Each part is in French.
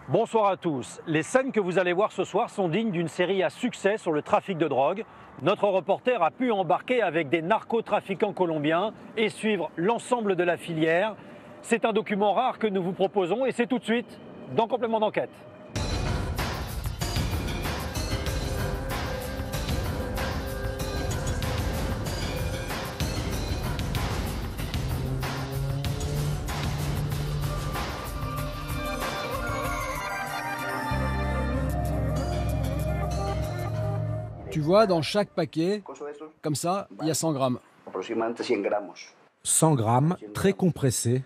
Bonsoir à tous. Les scènes que vous allez voir ce soir sont dignes d'une série à succès sur le trafic de drogue. Notre reporter a pu embarquer avec des narcotrafiquants colombiens et suivre l'ensemble de la filière. C'est un document rare que nous vous proposons et c'est tout de suite dans Complément d'enquête. Tu vois, dans chaque paquet, comme ça, il y a 100 grammes. 100 grammes, très compressés,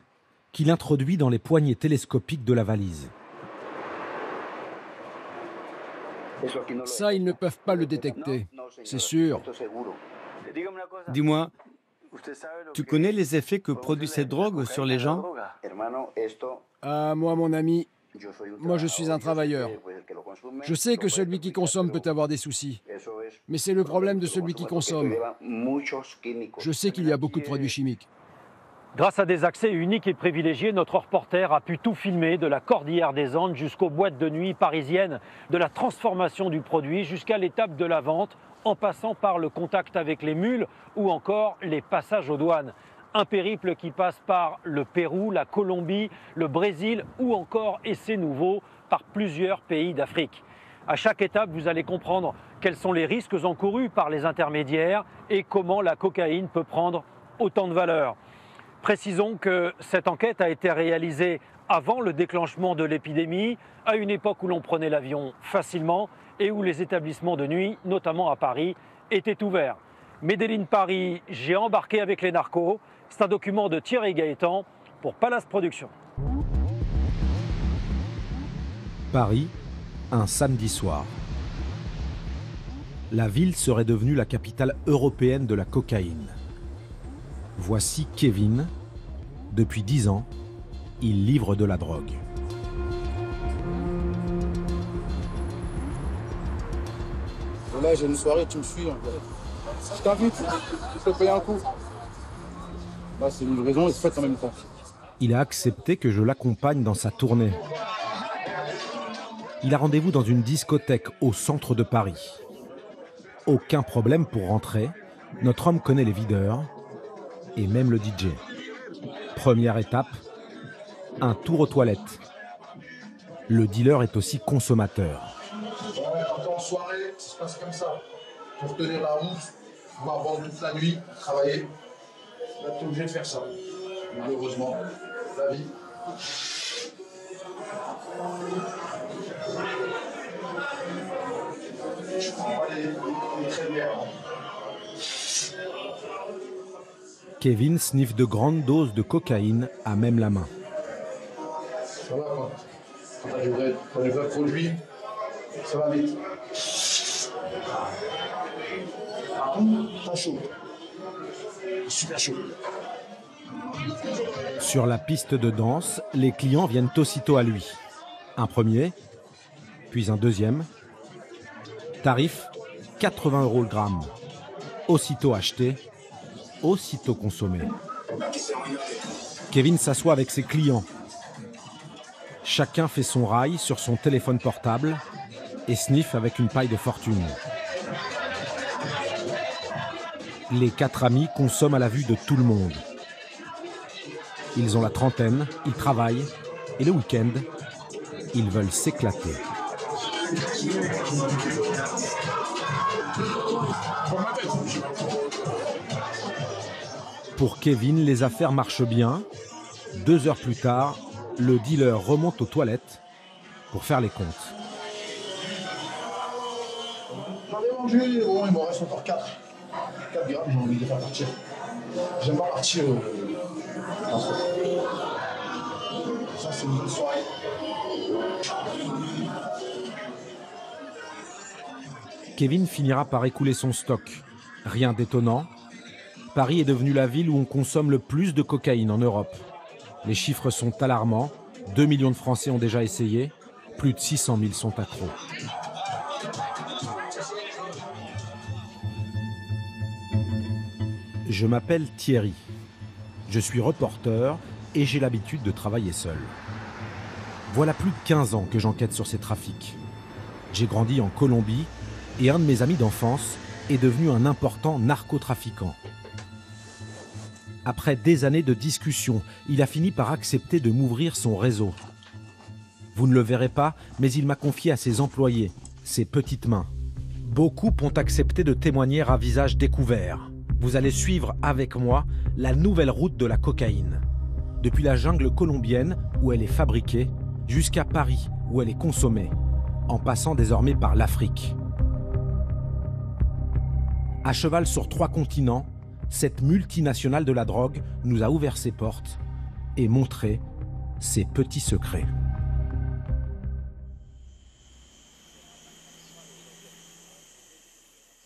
qu'il introduit dans les poignées télescopiques de la valise. Ça, ils ne peuvent pas le détecter, c'est sûr. Dis-moi, tu connais les effets que produit cette drogue sur les gens? Ah, moi, mon ami, moi je suis un travailleur. Je sais que celui qui consomme peut avoir des soucis, mais c'est le problème de celui qui consomme. Je sais qu'il y a beaucoup de produits chimiques. Grâce à des accès uniques et privilégiés, notre reporter a pu tout filmer, de la cordillère des Andes jusqu'aux boîtes de nuit parisiennes, de la transformation du produit jusqu'à l'étape de la vente, en passant par le contact avec les mules ou encore les passages aux douanes. Un périple qui passe par le Pérou, la Colombie, le Brésil ou encore, et c'est nouveau, par plusieurs pays d'Afrique. À chaque étape, vous allez comprendre quels sont les risques encourus par les intermédiaires et comment la cocaïne peut prendre autant de valeur. Précisons que cette enquête a été réalisée avant le déclenchement de l'épidémie, à une époque où l'on prenait l'avion facilement et où les établissements de nuit, notamment à Paris, étaient ouverts. Medellín Paris, j'ai embarqué avec les narcos. C'est un document de Thierry Gaëtan pour Palace Productions. Paris, un samedi soir. La ville serait devenue la capitale européenne de la cocaïne. Voici Kevin. Depuis 10 ans, il livre de la drogue. Là, j'ai une soirée, tu me suis. Je t'invite, je te paye un coup. Là, c'est une livraison et c'est fait en même temps. Il a accepté que je l'accompagne dans sa tournée. Il a rendez-vous dans une discothèque au centre de Paris. Aucun problème pour rentrer. Notre homme connaît les videurs et même le DJ. Première étape, un tour aux toilettes. Le dealer est aussi consommateur. Quand en soirée, ça se passe comme ça. Pour tenir la route, pouvoir vendre toute la nuit, travailler, là, tu es obligé de faire ça. Malheureusement, la vie. Je prends pas les traits de mer. Kevin sniffe de grandes doses de cocaïne à même la main. Ça va quoi. Quand les vrais produits, ça va vite. Par contre, t'as chaud. Super chaud. Sur la piste de danse, les clients viennent aussitôt à lui. Un premier, puis un deuxième. Tarif 80 € le gramme. Aussitôt acheté, aussitôt consommé. Kevin s'assoit avec ses clients. Chacun fait son rail sur son téléphone portable et sniffe avec une paille de fortune. Les 4 amis consomment à la vue de tout le monde. Ils ont la trentaine, ils travaillent et le week-end, ils veulent s'éclater. Pour Kevin, les affaires marchent bien. 2 heures plus tard, le dealer remonte aux toilettes pour faire les comptes. J'en ai mangé, bon, il m'en reste encore 4. 4 grammes, j'ai envie de les faire partir. J'aime pas partir. Ça, c'est une bonne soirée. Kevin finira par écouler son stock. Rien d'étonnant. Paris est devenue la ville où on consomme le plus de cocaïne en Europe. Les chiffres sont alarmants. 2 millions de Français ont déjà essayé. Plus de 600 000 sont accros. Je m'appelle Thierry. Je suis reporter et j'ai l'habitude de travailler seul. Voilà plus de 15 ans que j'enquête sur ces trafics. J'ai grandi en Colombie et un de mes amis d'enfance est devenu un important narcotrafiquant. Après des années de discussions, il a fini par accepter de m'ouvrir son réseau. Vous ne le verrez pas, mais il m'a confié à ses employés, ses petites mains. Beaucoup ont accepté de témoigner à visage découvert. Vous allez suivre avec moi la nouvelle route de la cocaïne. Depuis la jungle colombienne, où elle est fabriquée, jusqu'à Paris, où elle est consommée, en passant désormais par l'Afrique. À cheval sur 3 continents, cette multinationale de la drogue nous a ouvert ses portes et montré ses petits secrets.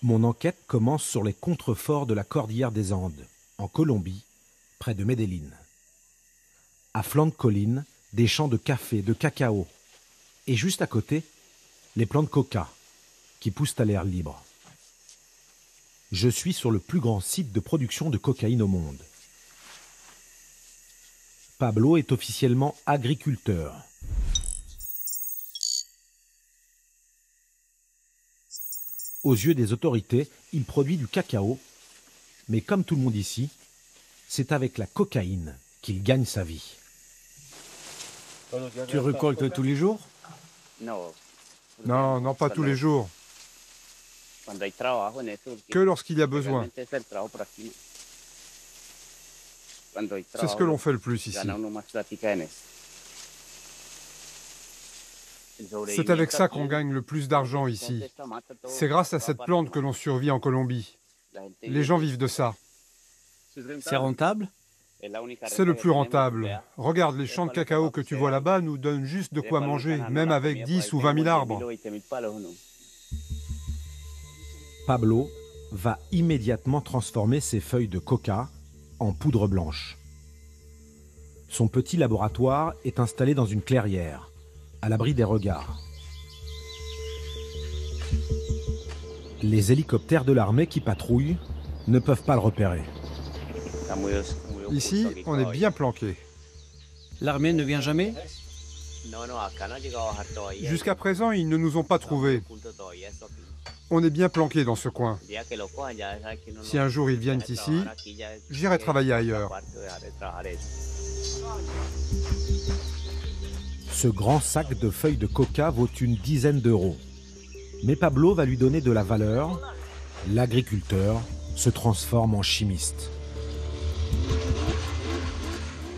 Mon enquête commence sur les contreforts de la Cordillère des Andes, en Colombie, près de Medellín. À flanc de colline, des champs de café, de cacao, et juste à côté, les plants de coca, qui poussent à l'air libre. Je suis sur le plus grand site de production de cocaïne au monde. Pablo est officiellement agriculteur. Aux yeux des autorités, il produit du cacao, mais comme tout le monde ici, c'est avec la cocaïne qu'il gagne sa vie. Tu récoltes tous les jours? Non, pas tous les jours. Que lorsqu'il y a besoin. C'est ce que l'on fait le plus ici. C'est avec ça qu'on gagne le plus d'argent ici. C'est grâce à cette plante que l'on survit en Colombie. Les gens vivent de ça. C'est rentable? C'est le plus rentable. Regarde, les champs de cacao que tu vois là-bas nous donnent juste de quoi manger, même avec 10 ou 20 000 arbres. Pablo va immédiatement transformer ses feuilles de coca en poudre blanche. Son petit laboratoire est installé dans une clairière, à l'abri des regards. Les hélicoptères de l'armée qui patrouillent ne peuvent pas le repérer. Ici, on est bien planqué. L'armée ne vient jamais? Jusqu'à présent, ils ne nous ont pas trouvés. On est bien planqué dans ce coin. Si un jour ils viennent ici, j'irai travailler ailleurs. Ce grand sac de feuilles de coca vaut une dizaine d'euros. Mais Pablo va lui donner de la valeur. L'agriculteur se transforme en chimiste.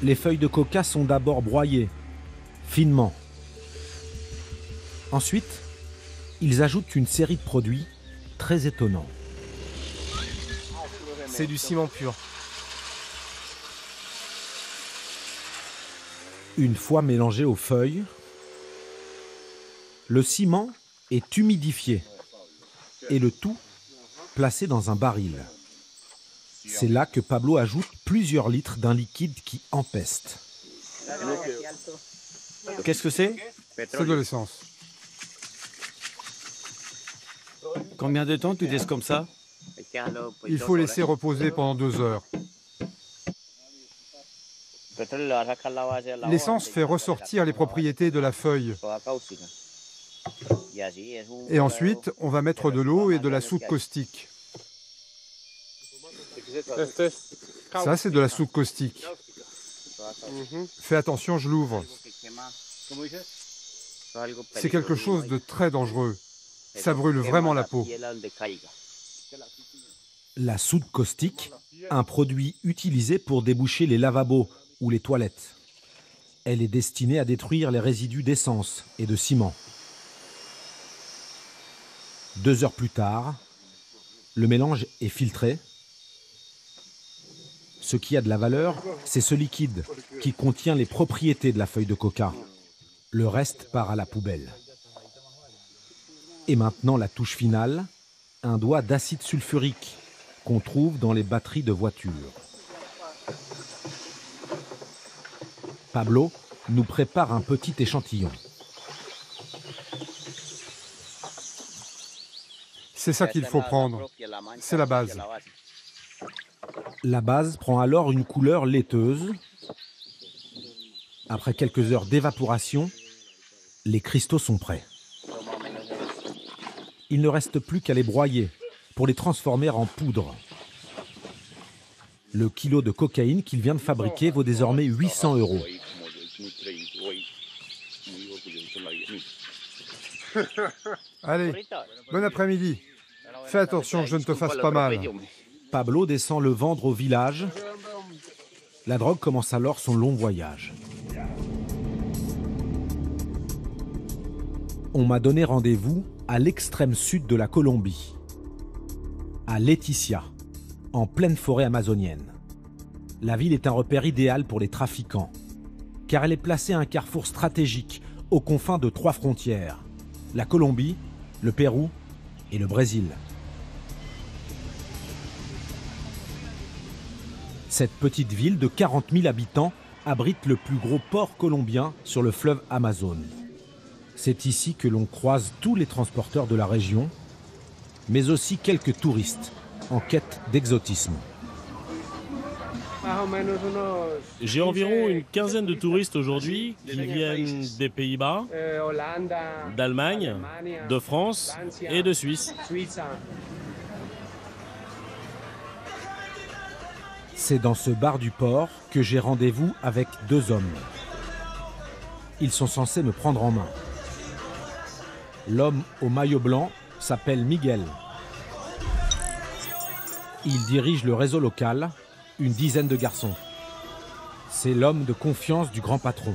Les feuilles de coca sont d'abord broyées, finement. Ensuite, ils ajoutent une série de produits très étonnants. C'est du ciment pur. Une fois mélangé aux feuilles, le ciment est humidifié et le tout placé dans un baril. C'est là que Pablo ajoute plusieurs litres d'un liquide qui empeste. Qu'est-ce que c'est? C'est de l'essence. Combien de temps tu laisses comme ça? Il faut laisser reposer pendant 2 heures. L'essence fait ressortir les propriétés de la feuille. Et ensuite, on va mettre de l'eau et de la soude caustique. Ça, c'est de la soude caustique. Fais attention, je l'ouvre. C'est quelque chose de très dangereux. Ça brûle vraiment la peau. La soude caustique, un produit utilisé pour déboucher les lavabos ou les toilettes. Elle est destinée à détruire les résidus d'essence et de ciment. 2 heures plus tard, le mélange est filtré. Ce qui a de la valeur, c'est ce liquide qui contient les propriétés de la feuille de coca. Le reste part à la poubelle. Et maintenant, la touche finale, un doigt d'acide sulfurique qu'on trouve dans les batteries de voitures. Pablo nous prépare un petit échantillon. C'est ça qu'il faut prendre. C'est la base. La base prend alors une couleur laiteuse. Après quelques heures d'évaporation, Les cristaux sont prêts. Il ne reste plus qu'à les broyer pour les transformer en poudre. Le kilo de cocaïne qu'il vient de fabriquer vaut désormais 800 €. Allez, bon après-midi. Fais attention que je ne te fasse pas mal. Pablo descend le vendre au village. La drogue commence alors son long voyage. On m'a donné rendez-vous à l'extrême sud de la Colombie, à Leticia, en pleine forêt amazonienne. La ville est un repère idéal pour les trafiquants, car elle est placée à un carrefour stratégique aux confins de 3 frontières, la Colombie, le Pérou et le Brésil. Cette petite ville de 40 000 habitants abrite le plus gros port colombien sur le fleuve Amazon. C'est ici que l'on croise tous les transporteurs de la région, mais aussi quelques touristes en quête d'exotisme. J'ai environ une quinzaine de touristes aujourd'hui qui viennent des Pays-Bas, d'Allemagne, de France et de Suisse. C'est dans ce bar du port que j'ai rendez-vous avec 2 hommes. Ils sont censés me prendre en main. L'homme au maillot blanc s'appelle Miguel. Il dirige le réseau local, une dizaine de garçons. C'est l'homme de confiance du grand patron.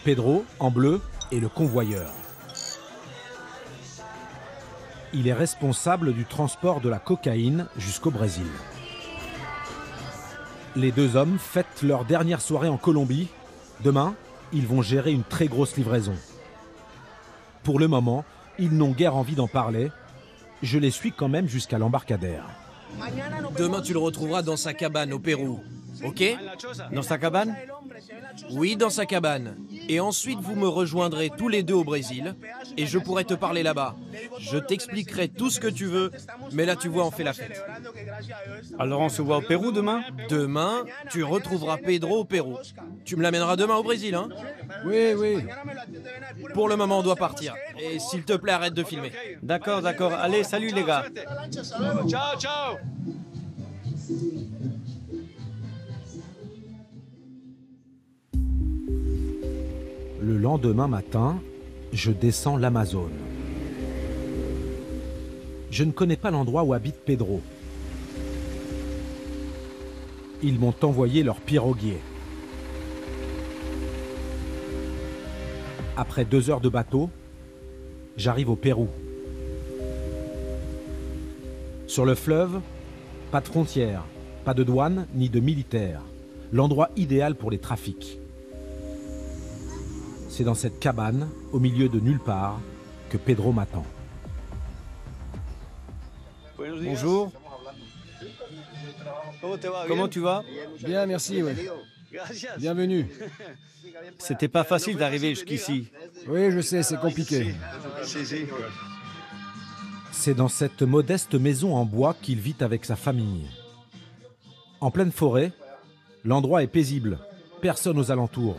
Pedro, en bleu, est le convoyeur. Il est responsable du transport de la cocaïne jusqu'au Brésil. Les 2 hommes fêtent leur dernière soirée en Colombie. Demain, ils vont gérer une très grosse livraison. Pour le moment, ils n'ont guère envie d'en parler. Je les suis quand même jusqu'à l'embarcadère. Demain, tu le retrouveras dans sa cabane au Pérou. Ok? Dans sa cabane? Oui, dans sa cabane. Et ensuite, vous me rejoindrez tous les 2 au Brésil et je pourrai te parler là-bas. Je t'expliquerai tout ce que tu veux, mais là, tu vois, on fait la fête. Alors on se voit au Pérou demain? Demain, tu retrouveras Pedro au Pérou. Tu me l'amèneras demain au Brésil, hein? Oui, oui. Pour le moment, on doit partir. Et s'il te plaît, arrête de filmer. D'accord, d'accord. Allez, salut les gars. Ciao, ciao! Le lendemain matin, je descends l'Amazone. Je ne connais pas l'endroit où habite Pedro. Ils m'ont envoyé leur piroguier. Après 2 heures de bateau, j'arrive au Pérou. Sur le fleuve, pas de frontières, pas de douane ni de militaires. L'endroit idéal pour les trafics. C'est dans cette cabane, au milieu de nulle part, que Pedro m'attend. Bonjour. Comment tu vas? Bien, merci, oui. Bienvenue. C'était pas facile d'arriver jusqu'ici. Oui, je sais, c'est compliqué. C'est dans cette modeste maison en bois qu'il vit avec sa famille. En pleine forêt, l'endroit est paisible, personne aux alentours.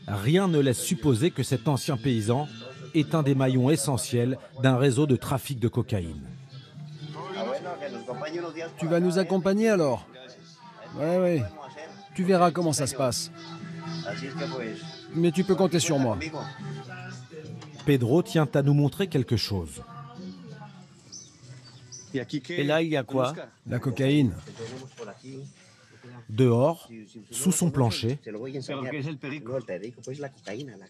Rien ne laisse supposer que cet ancien paysan est un des maillons essentiels d'un réseau de trafic de cocaïne. Tu vas nous accompagner alors? Oui. Tu verras comment ça se passe. Mais tu peux compter sur moi. Pedro tient à nous montrer quelque chose. Et là, il y a quoi? La cocaïne. Dehors, sous son plancher,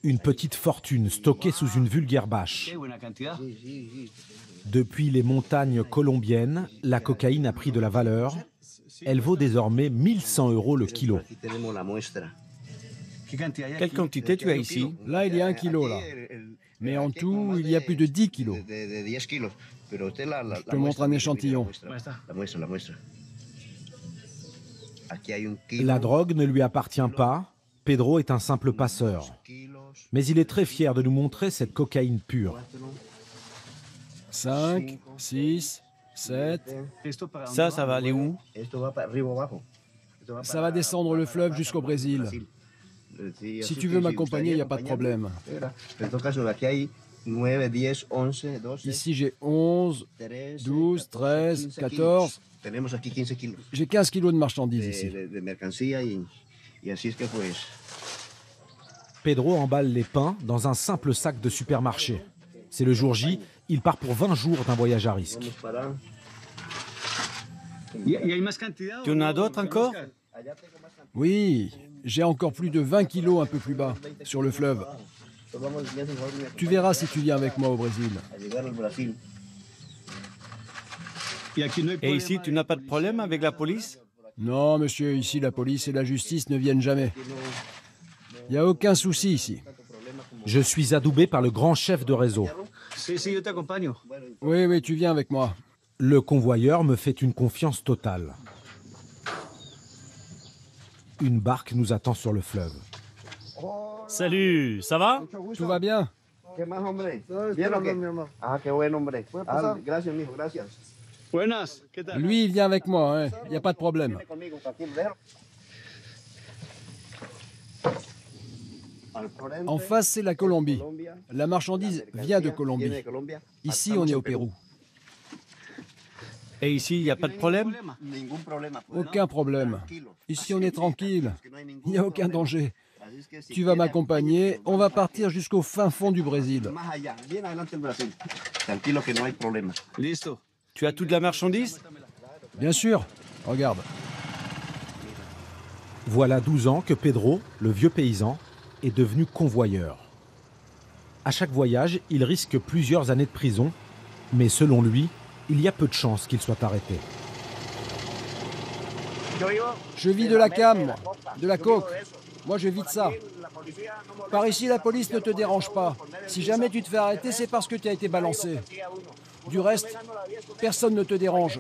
une petite fortune stockée sous une vulgaire bâche. Depuis les montagnes colombiennes, la cocaïne a pris de la valeur. Elle vaut désormais 1100 € le kilo. Quelle quantité tu as ici? Là, il y a 1 kilo, là. Mais en tout, il y a plus de 10 kilos. Je te montre un échantillon. La drogue ne lui appartient pas. Pedro est un simple passeur. Mais il est très fier de nous montrer cette cocaïne pure. 5, 6, 7. Ça va aller où? Ça va descendre le fleuve jusqu'au Brésil. Si tu veux m'accompagner, il n'y a pas de problème. Ici, j'ai 11, 12, 13, 14. J'ai 15 kilos de marchandises ici. Pedro emballe les pains dans un simple sac de supermarché. C'est le jour J, il part pour 20 jours d'un voyage à risque. Tu en as d'autres encore? Oui, j'ai encore plus de 20 kilos un peu plus bas, sur le fleuve. Tu verras si tu viens avec moi au Brésil. Et ici, tu n'as pas de problème avec la police? Non, monsieur, ici la police et la justice ne viennent jamais. Il n'y a aucun souci ici. Je suis adoubé par le grand chef de réseau. Oui, tu viens avec moi. Le convoyeur me fait une confiance totale. Une barque nous attend sur le fleuve. Salut, ça va? Tout va bien? Lui, il vient avec moi, il n'y a pas de problème. En face, c'est la Colombie. La marchandise vient de Colombie. Ici, on est au Pérou. Et ici, il n'y a pas de problème? Aucun problème. Ici, on est tranquille. Il n'y a aucun danger. Tu vas m'accompagner. On va partir jusqu'au fin fond du Brésil. Tu as toute la marchandise? Bien sûr. Regarde. Voilà 12 ans que Pedro, le vieux paysan, est devenu convoyeur. À chaque voyage, il risque plusieurs années de prison, mais selon lui, il y a peu de chances qu'il soit arrêté. Je vis de la cam, de la coke. Moi, je vis de ça. Par ici, la police ne te dérange pas. Si jamais tu te fais arrêter, c'est parce que tu as été balancé. Du reste, personne ne te dérange.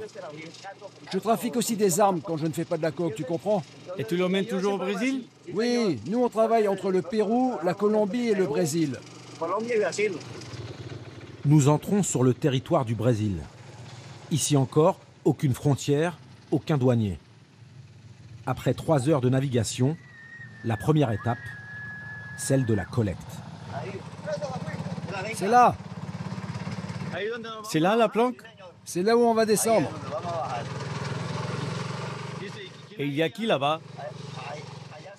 Je trafique aussi des armes quand je ne fais pas de la coke, tu comprends? Et tu l'emmènes toujours au Brésil? Oui, nous on travaille entre le Pérou, la Colombie et le Brésil. Nous entrons sur le territoire du Brésil. Ici encore, aucune frontière, aucun douanier. Après 3 heures de navigation, la première étape, celle de la collecte. C'est là. C'est là la planque? C'est là où on va descendre. Et il y a qui là-bas?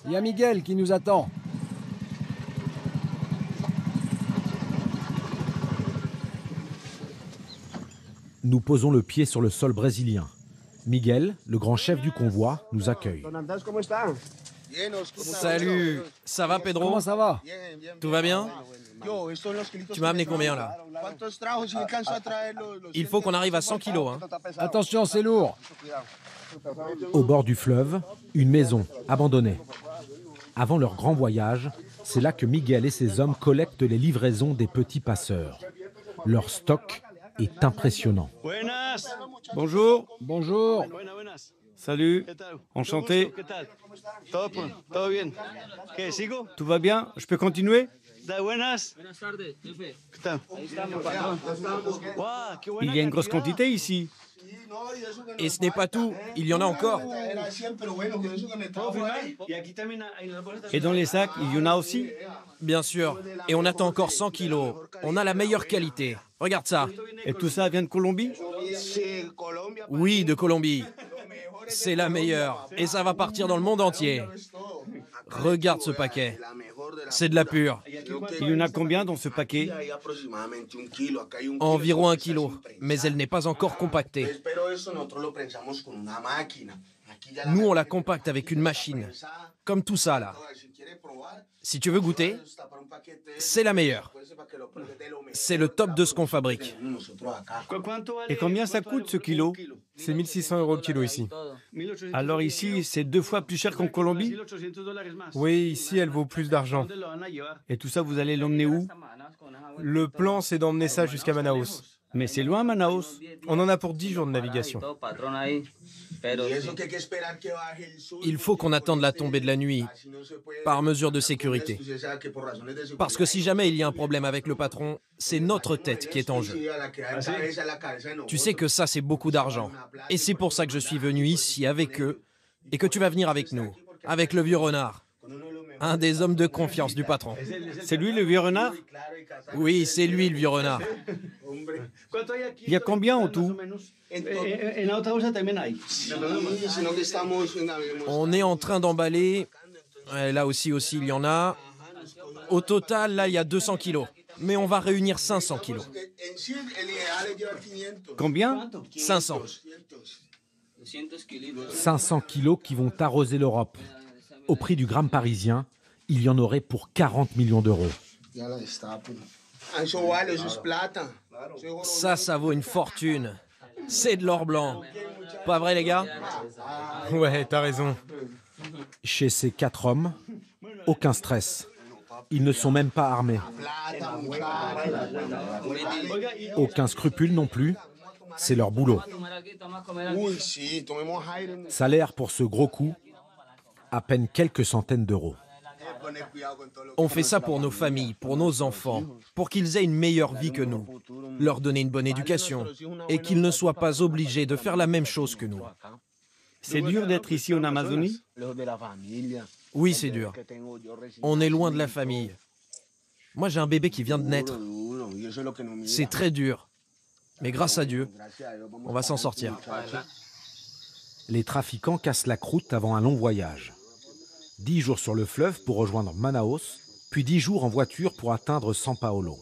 Il y a Miguel qui nous attend. Nous posons le pied sur le sol brésilien. Miguel, le grand chef du convoi, nous accueille. Salut, ça va Pedro? Comment ça va? Tout va bien? Tu m'as amené combien là? Il faut qu'on arrive à 100 kilos. Attention, c'est lourd. Au bord du fleuve, une maison abandonnée. Avant leur grand voyage, c'est là que Miguel et ses hommes collectent les livraisons des petits passeurs. Leur stock est impressionnant. Bonjour. Bonjour. Salut. Enchanté. Tout va bien? Je peux continuer? Il y a une grosse quantité ici. Et ce n'est pas tout, il y en a encore. Et dans les sacs, il y en a aussi? Bien sûr. Et on attend encore 100 kilos. On a la meilleure qualité. Regarde ça. Et tout ça vient de Colombie? Oui, de Colombie. C'est la meilleure. Et ça va partir dans le monde entier. Regarde ce paquet. C'est de la pure. Il y en a combien dans ce paquet? Environ 1 kilo. Mais elle n'est pas encore compactée. Nous, on la compacte avec une machine. Comme tout ça, là. Si tu veux goûter, c'est la meilleure. C'est le top de ce qu'on fabrique. Et combien ça coûte ce kilo? C'est 1 600 € le kilo ici. Alors ici, c'est 2 fois plus cher qu'en Colombie? Oui, ici, elle vaut plus d'argent. Et tout ça, vous allez l'emmener où? Le plan, c'est d'emmener ça jusqu'à Manaus. Mais c'est loin, Manaus. On en a pour 10 jours de navigation. Il faut qu'on attende la tombée de la nuit, par mesure de sécurité. Parce que si jamais il y a un problème avec le patron, c'est notre tête qui est en jeu. Tu sais que ça, c'est beaucoup d'argent. Et c'est pour ça que je suis venu ici avec eux et que tu vas venir avec nous, avec le vieux renard. Un des hommes de confiance du patron. C'est lui le vieux renard? Oui, c'est lui le vieux renard. Il y a combien en tout? On est en train d'emballer. Là aussi, il y en a. Au total, là, il y a 200 kilos. Mais on va réunir 500 kilos. Combien? 500. 500 kilos qui vont arroser l'Europe. Au prix du gramme parisien, il y en aurait pour 40 millions d'euros. Ça vaut une fortune. C'est de l'or blanc. Pas vrai, les gars? Ouais, t'as raison. Chez ces 4 hommes, aucun stress. Ils ne sont même pas armés. Aucun scrupule non plus. C'est leur boulot. Salaire pour ce gros coup, à peine quelques centaines d'euros. On fait ça pour nos familles, pour nos enfants, pour qu'ils aient une meilleure vie que nous, leur donner une bonne éducation et qu'ils ne soient pas obligés de faire la même chose que nous. C'est dur d'être ici en Amazonie? Oui, c'est dur. On est loin de la famille. Moi, j'ai un bébé qui vient de naître. C'est très dur. Mais grâce à Dieu, on va s'en sortir. Les trafiquants cassent la croûte avant un long voyage. 10 jours sur le fleuve pour rejoindre Manaus, puis 10 jours en voiture pour atteindre São Paulo.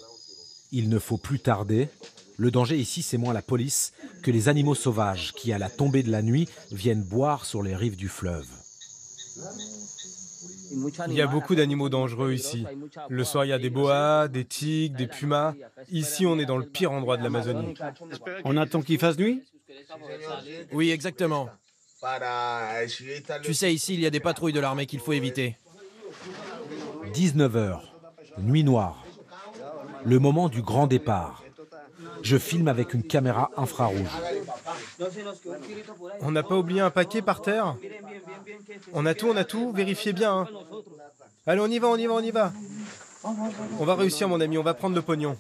Il ne faut plus tarder. Le danger ici, c'est moins la police que les animaux sauvages qui, à la tombée de la nuit, viennent boire sur les rives du fleuve. Il y a beaucoup d'animaux dangereux ici. Le soir, il y a des boas, des tigres, des pumas. Ici, on est dans le pire endroit de l'Amazonie. On attend qu'il fasse nuit? Oui, exactement. Tu sais, ici, il y a des patrouilles de l'armée qu'il faut éviter. 19 h, nuit noire. Le moment du grand départ. Je filme avec une caméra infrarouge. On n'a pas oublié un paquet par terre? On a tout, vérifiez bien. Hein. Allez, on y va. On va réussir, mon ami, on va prendre le pognon.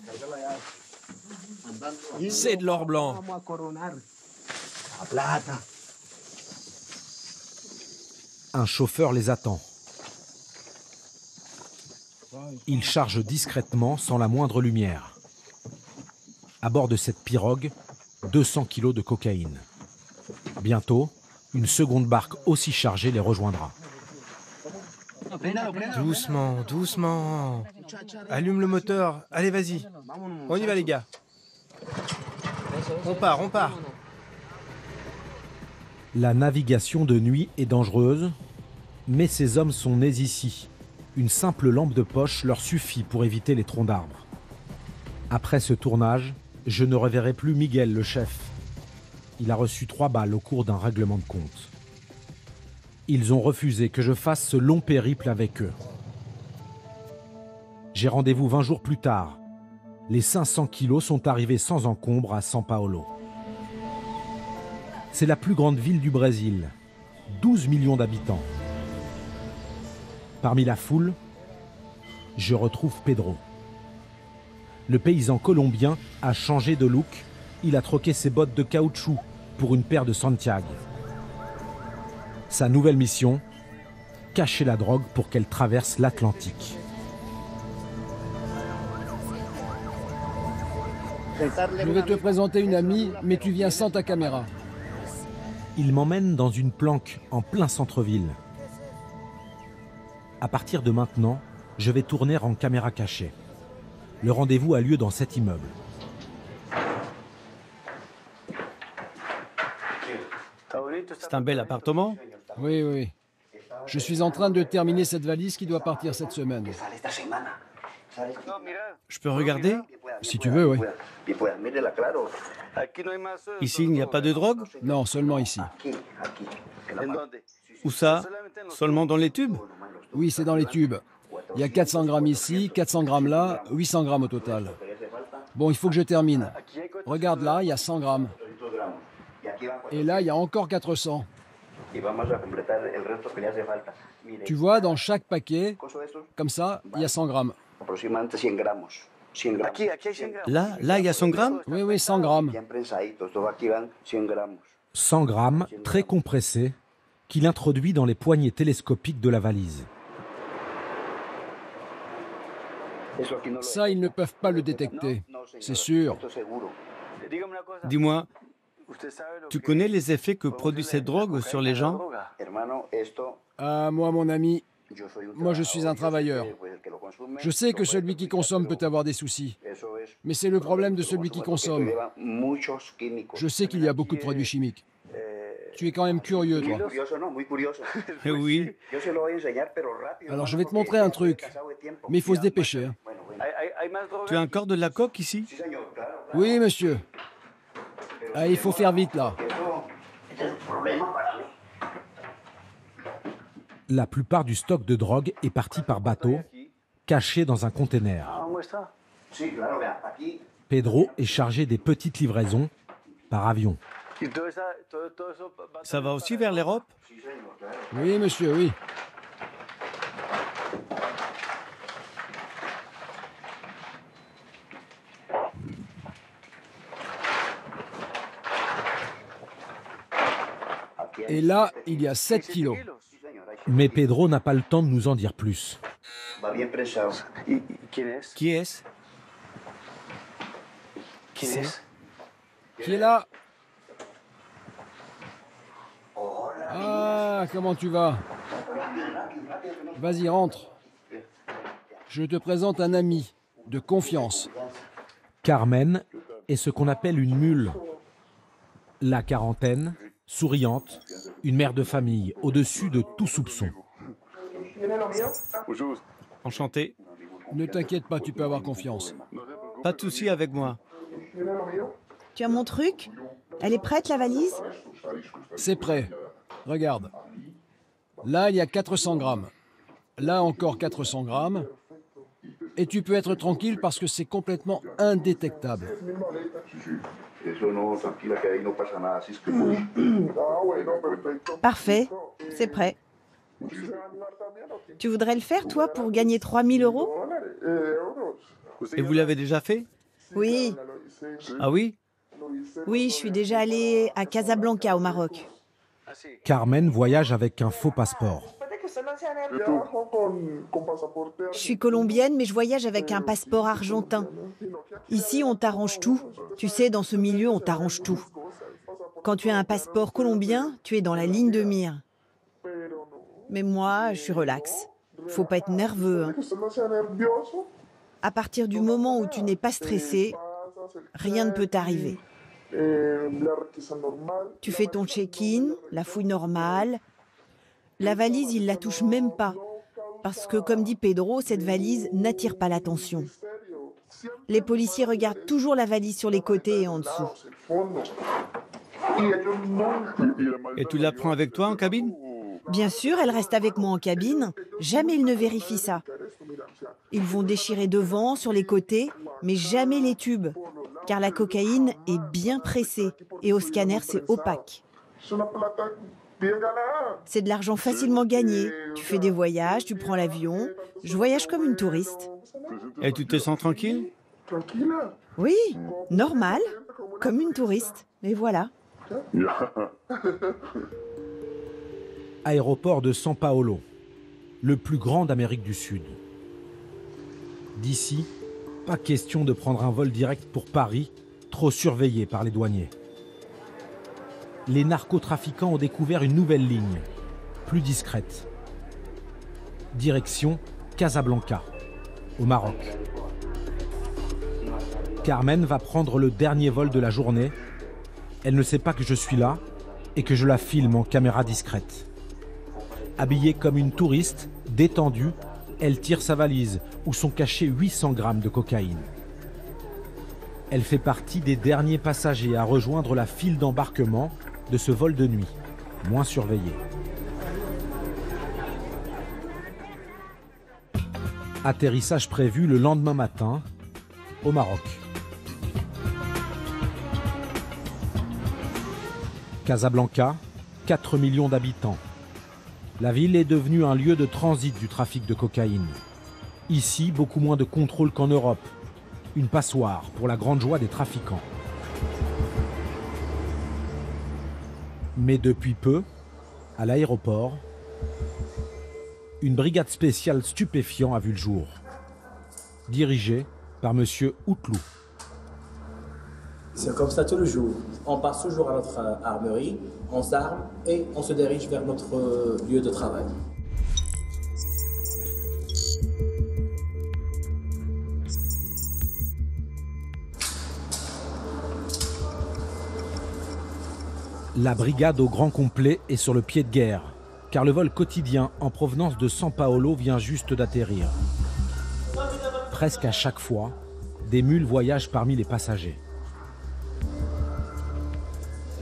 C'est de l'or blanc. Un chauffeur les attend. Il charge discrètement, sans la moindre lumière. À bord de cette pirogue, 200 kilos de cocaïne. Bientôt, une seconde barque aussi chargée les rejoindra. Doucement. Allume le moteur. Allez, vas-y. On y va, les gars. On part. La navigation de nuit est dangereuse, mais ces hommes sont nés ici. Une simple lampe de poche leur suffit pour éviter les troncs d'arbres. Après ce tournage, je ne reverrai plus Miguel, le chef. Il a reçu 3 balles au cours d'un règlement de compte. Ils ont refusé que je fasse ce long périple avec eux. J'ai rendez-vous 20 jours plus tard. Les 500 kilos sont arrivés sans encombre à São Paulo. C'est la plus grande ville du Brésil, 12 millions d'habitants. Parmi la foule, je retrouve Pedro. Le paysan colombien a changé de look. Il a troqué ses bottes de caoutchouc pour une paire de Santiago. Sa nouvelle mission, cacher la drogue pour qu'elle traverse l'Atlantique. Je vais te présenter une amie, mais tu viens sans ta caméra. Il m'emmène dans une planque en plein centre-ville. À partir de maintenant, je vais tourner en caméra cachée. Le rendez-vous a lieu dans cet immeuble. C'est un bel appartement? Oui. Je suis en train de terminer cette valise qui doit partir cette semaine. Je peux regarder? Si tu veux, oui. Ici, il n'y a pas de drogue? Non, seulement ici. Où ça? Seulement dans les tubes? Oui, c'est dans les tubes. Il y a 400 grammes ici, 400 grammes là, 800 grammes au total. Bon, il faut que je termine. Regarde là, il y a 100 grammes. Et là, il y a encore 400. Tu vois, dans chaque paquet, comme ça, il y a 100 grammes. Là, il y a 100 grammes? Oui, 100 grammes. 100 grammes, très compressés, qu'il introduit dans les poignées télescopiques de la valise. Ça, ils ne peuvent pas le détecter, c'est sûr. Dis-moi, tu connais les effets que produit cette drogue sur les gens? Ah, moi, mon ami, moi je suis un travailleur. Je sais que celui qui consomme peut avoir des soucis, mais c'est le problème de celui qui consomme. Je sais qu'il y a beaucoup de produits chimiques. Tu es quand même curieux, toi. Oui. Alors je vais te montrer un truc, mais il faut se dépêcher. Hein. Tu as encore de la coke ici? Oui, monsieur. Ah, il faut faire vite, là. La plupart du stock de drogue est parti par bateau, caché dans un conteneur. Pedro est chargé des petites livraisons par avion. Ça va aussi vers l'Europe? Oui, monsieur, oui. Et là, il y a 7 kilos. Mais Pedro n'a pas le temps de nous en dire plus. Qui est-ce? Qui est là? Ah, comment tu vas? Vas-y, rentre. Je te présente un ami de confiance. Carmen est ce qu'on appelle une mule. La quarantaine, souriante, une mère de famille, au-dessus de tout soupçon. Enchanté. Ne t'inquiète pas, tu peux avoir confiance. Pas de souci avec moi. Tu as mon truc? Elle est prête, la valise? C'est prêt. Regarde. Là, il y a 400 grammes. Là, encore 400 grammes. Et tu peux être tranquille parce que c'est complètement indétectable. Parfait, c'est prêt. Tu voudrais le faire, toi, pour gagner 3000 €? Et vous l'avez déjà fait? Oui. Ah oui? Oui, je suis déjà allée à Casablanca, au Maroc. Carmen voyage avec un faux passeport. Je suis colombienne, mais je voyage avec un passeport argentin. Ici, on t'arrange tout. Tu sais, dans ce milieu, on t'arrange tout. Quand tu as un passeport colombien, tu es dans la ligne de mire. Mais moi, je suis relax. Faut pas être nerveux. Hein. À partir du moment où tu n'es pas stressé, rien ne peut t'arriver. Tu fais ton check-in, la fouille normale. La valise, il la touche même pas. Parce que, comme dit Pedro, cette valise n'attire pas l'attention. Les policiers regardent toujours la valise sur les côtés et en dessous. Et tu la prends avec toi en cabine? Bien sûr, elle reste avec moi en cabine. Jamais ils ne vérifient ça. Ils vont déchirer devant, sur les côtés, mais jamais les tubes. Car la cocaïne est bien pressée et au scanner, c'est opaque. C'est de l'argent facilement gagné. Tu fais des voyages, tu prends l'avion. Je voyage comme une touriste. Et tu te sens tranquille? Oui, normal, comme une touriste. Et voilà. Aéroport de São Paulo, le plus grand d'Amérique du Sud. D'ici, pas question de prendre un vol direct pour Paris, trop surveillé par les douaniers. Les narcotrafiquants ont découvert une nouvelle ligne, plus discrète. Direction Casablanca, au Maroc. Carmen va prendre le dernier vol de la journée. Elle ne sait pas que je suis là et que je la filme en caméra discrète. Habillée comme une touriste, détendue, elle tire sa valise où sont cachés 800 grammes de cocaïne. Elle fait partie des derniers passagers à rejoindre la file d'embarquement de ce vol de nuit, moins surveillé. Atterrissage prévu le lendemain matin, au Maroc. Casablanca, 4 millions d'habitants. La ville est devenue un lieu de transit du trafic de cocaïne. Ici, beaucoup moins de contrôle qu'en Europe. Une passoire pour la grande joie des trafiquants. Mais depuis peu, à l'aéroport, une brigade spéciale stupéfiant a vu le jour. dirigé par M. Outlou. C'est comme ça tous les jours. On passe toujours à notre armerie, on s'arme et on se dirige vers notre lieu de travail. La brigade au grand complet est sur le pied de guerre, car le vol quotidien en provenance de São Paulo vient juste d'atterrir. Presque à chaque fois, des mules voyagent parmi les passagers.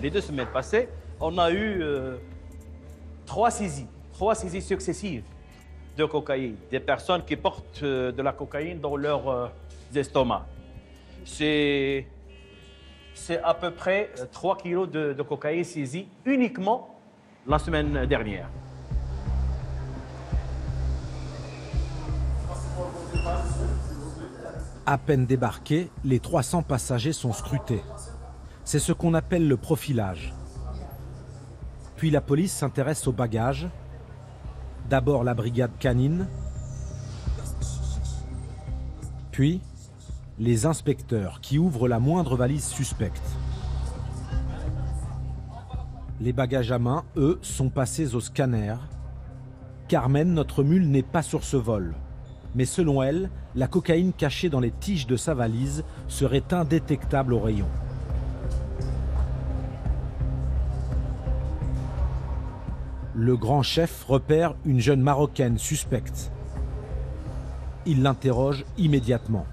Les 2 semaines passées, on a eu 3 saisies successives de cocaïne. Des personnes qui portent de la cocaïne dans leurs estomacs. C'est à peu près 3 kilos de cocaïne saisie uniquement la semaine dernière. À peine débarqués, les 300 passagers sont scrutés. C'est ce qu'on appelle le profilage. Puis la police s'intéresse aux bagages. D'abord la brigade canine, puis les inspecteurs qui ouvrent la moindre valise suspecte. Les bagages à main, eux, sont passés au scanner. Carmen, notre mule, n'est pas sur ce vol. Mais selon elle, la cocaïne cachée dans les tiges de sa valise serait indétectable au rayon. Le grand chef repère une jeune Marocaine suspecte. Il l'interroge immédiatement.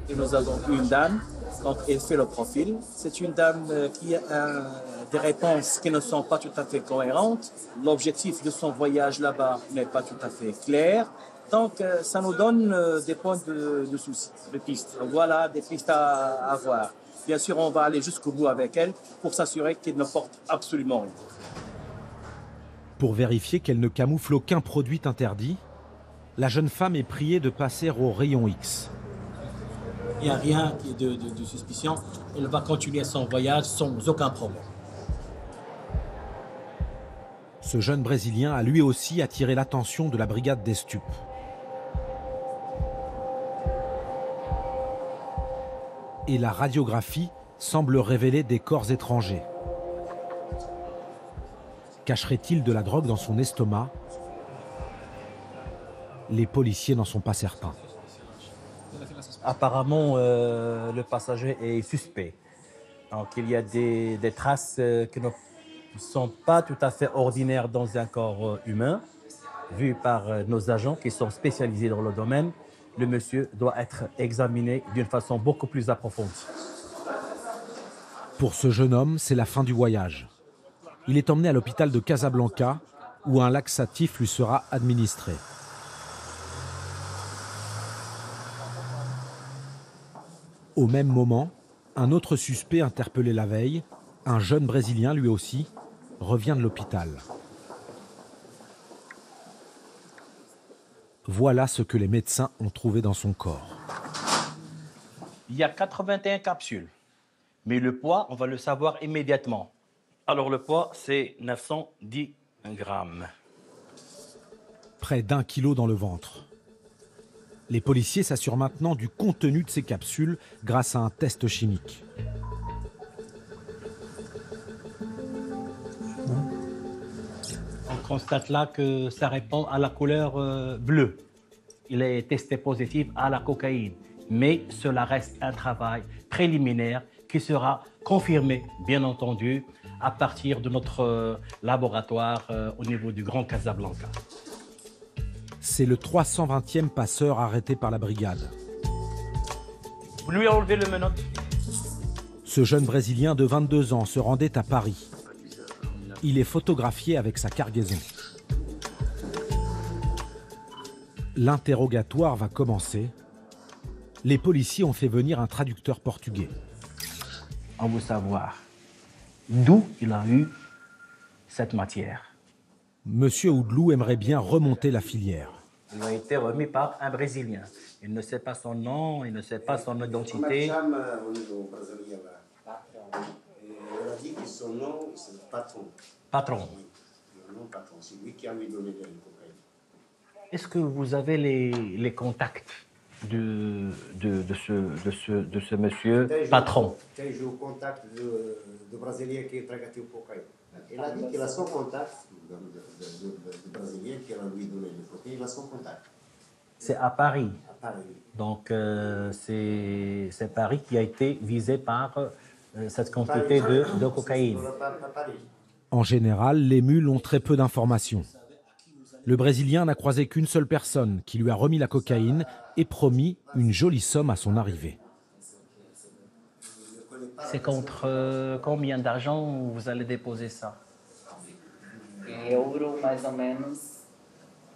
Et nous avons une dame, quand elle fait le profil, c'est une dame qui a des réponses qui ne sont pas tout à fait cohérentes. L'objectif de son voyage là-bas n'est pas tout à fait clair. Donc ça nous donne des points de souci, de pistes. Voilà, des pistes à voir. Bien sûr, on va aller jusqu'au bout avec elle pour s'assurer qu'elle ne porte absolument rien. Pour vérifier qu'elle ne camoufle aucun produit interdit, la jeune femme est priée de passer au rayon X. Il n'y a rien de suspicion. Elle va continuer son voyage sans aucun problème. Ce jeune Brésilien a lui aussi attiré l'attention de la brigade des stupes. Et la radiographie semble révéler des corps étrangers. Cacherait-il de la drogue dans son estomac? Les policiers n'en sont pas certains. Apparemment, le passager est suspect. Donc, il y a des traces qui ne sont pas tout à fait ordinaires dans un corps humain. Vu par nos agents qui sont spécialisés dans le domaine, le monsieur doit être examiné d'une façon beaucoup plus approfondie. Pour ce jeune homme, c'est la fin du voyage. Il est emmené à l'hôpital de Casablanca, où un laxatif lui sera administré. Au même moment, un autre suspect interpellé la veille, un jeune Brésilien lui aussi, revient de l'hôpital. Voilà ce que les médecins ont trouvé dans son corps. Il y a 81 capsules, mais le poids, on va le savoir immédiatement. Alors le poids, c'est 910 grammes. Près d'1 kilo dans le ventre. Les policiers s'assurent maintenant du contenu de ces capsules grâce à un test chimique. On constate là que ça répond à la couleur bleue. Il est testé positif à la cocaïne, mais cela reste un travail préliminaire qui sera confirmé, bien entendu, à partir de notre laboratoire au niveau du Grand Casablanca. C'est le 320e passeur arrêté par la brigade. Vous lui enlevez le menottes. Ce jeune Brésilien de 22 ans se rendait à Paris. Il est photographié avec sa cargaison. L'interrogatoire va commencer. Les policiers ont fait venir un traducteur portugais. On veut savoir d'où il a eu cette matière. Monsieur Outlou aimerait bien remonter la filière. Il a été remis par un Brésilien. Il ne sait pas son nom, il ne sait pas son identité. Elle a dit que son nom, c'est le patron. Patron. Le nom patron, c'est lui qui a lui donné de la cocaïne. Est-ce que vous avez les contacts de ce monsieur patron. J'ai au contact de Brésilien qui traite le cocaïne. Il a dit qu'il a son contact, de Brésilien qui a lui donné le cocaïne, il a son contact. C'est à Paris. À Paris. Donc c'est Paris qui a été visé par cette quantité de cocaïne. En général, les mules ont très peu d'informations. Le Brésilien n'a croisé qu'une seule personne qui lui a remis la cocaïne et promis une jolie somme à son arrivée. C'est contre combien d'argent vous allez déposer ça? Em euro, mais ou menos.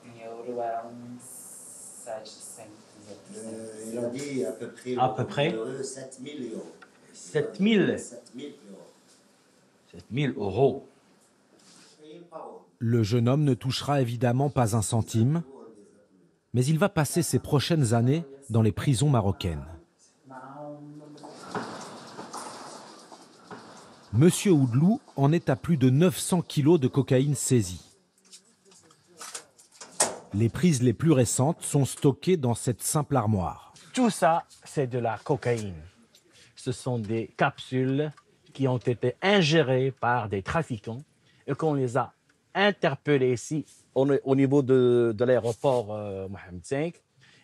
Em euro, era 700. Il a dit à peu près 7 000 euros. 7 000 euros. Le jeune homme ne touchera évidemment pas un centime, mais il va passer ses prochaines années dans les prisons marocaines. Monsieur Oudlou en est à plus de 900 kilos de cocaïne saisie. Les prises les plus récentes sont stockées dans cette simple armoire. Tout ça, c'est de la cocaïne. Ce sont des capsules qui ont été ingérées par des trafiquants et qu'on les a interpellés ici au niveau de l'aéroport Mohamed V.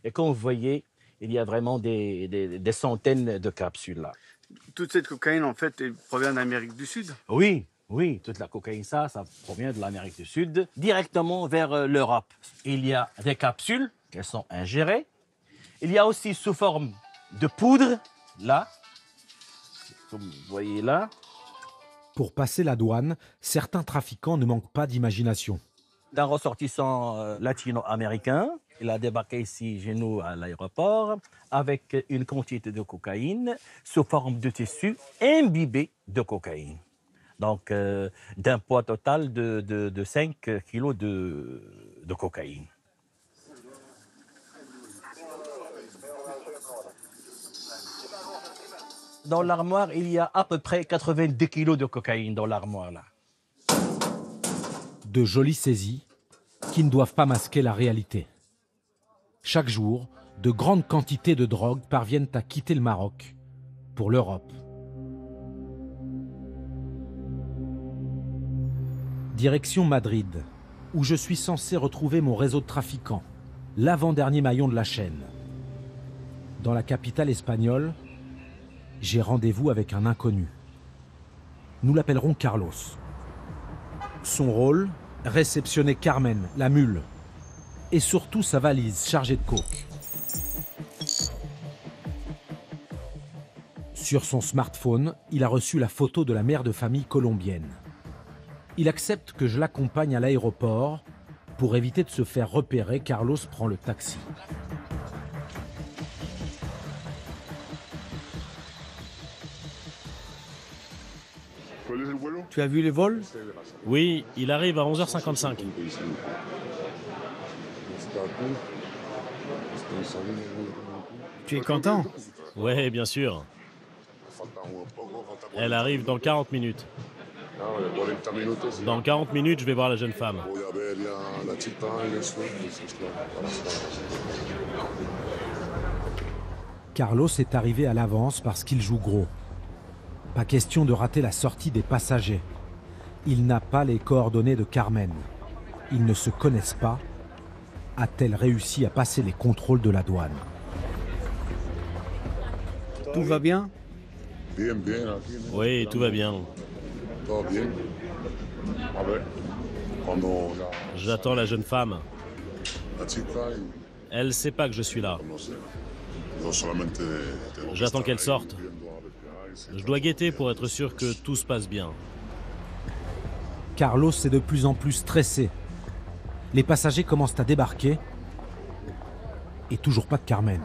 Et comme vous voyez, il y a vraiment des centaines de capsules là. Toute cette cocaïne, en fait, elle provient d'Amérique du Sud? Oui, toute la cocaïne, ça provient de l'Amérique du Sud, directement vers l'Europe. Il y a des capsules qui sont ingérées. Il y a aussi sous forme de poudre, là, comme vous voyez là. Pour passer la douane, certains trafiquants ne manquent pas d'imagination. D'un ressortissant latino-américain, il a débarqué ici chez nous à l'aéroport avec une quantité de cocaïne sous forme de tissu imbibé de cocaïne. Donc, d'un poids total de 5 kilos de cocaïne. Dans l'armoire, il y a à peu près 90 kilos de cocaïne dans l'armoire là. De jolies saisies qui ne doivent pas masquer la réalité. Chaque jour, de grandes quantités de drogue parviennent à quitter le Maroc pour l'Europe. Direction Madrid, où je suis censé retrouver mon réseau de trafiquants, l'avant-dernier maillon de la chaîne. Dans la capitale espagnole, j'ai rendez-vous avec un inconnu. Nous l'appellerons Carlos. Son rôle, réceptionner Carmen, la mule, et surtout sa valise chargée de coke. Sur son smartphone, il a reçu la photo de la mère de famille colombienne. Il accepte que je l'accompagne à l'aéroport. Pour éviter de se faire repérer, Carlos prend le taxi. Tu as vu les vols? Oui, il arrive à 11h55. Tu es content? Ouais, bien sûr. Elle arrive dans 40 minutes. Dans 40 minutes, je vais voir la jeune femme. Carlos est arrivé à l'avance parce qu'il joue gros. Pas question de rater la sortie des passagers. Il n'a pas les coordonnées de Carmen. Ils ne se connaissent pas. A-t-elle réussi à passer les contrôles de la douane? Tout va bien? Oui, tout va bien. J'attends la jeune femme. Elle ne sait pas que je suis là. J'attends qu'elle sorte. Je dois guetter pour être sûr que tout se passe bien. Carlos est de plus en plus stressé. Les passagers commencent à débarquer. Et toujours pas de Carmen.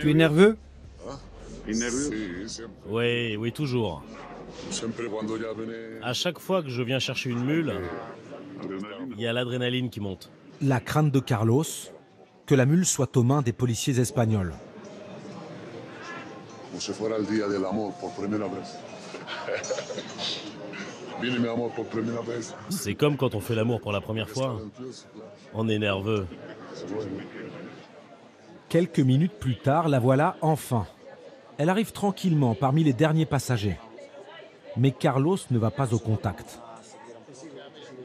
Tu es nerveux? Oui, toujours. À chaque fois que je viens chercher une mule, il y a l'adrénaline qui monte. La crainte de Carlos, que la mule soit aux mains des policiers espagnols. C'est comme quand on fait l'amour pour la première fois. On est nerveux. Quelques minutes plus tard, la voilà enfin. Elle arrive tranquillement parmi les derniers passagers. Mais Carlos ne va pas au contact.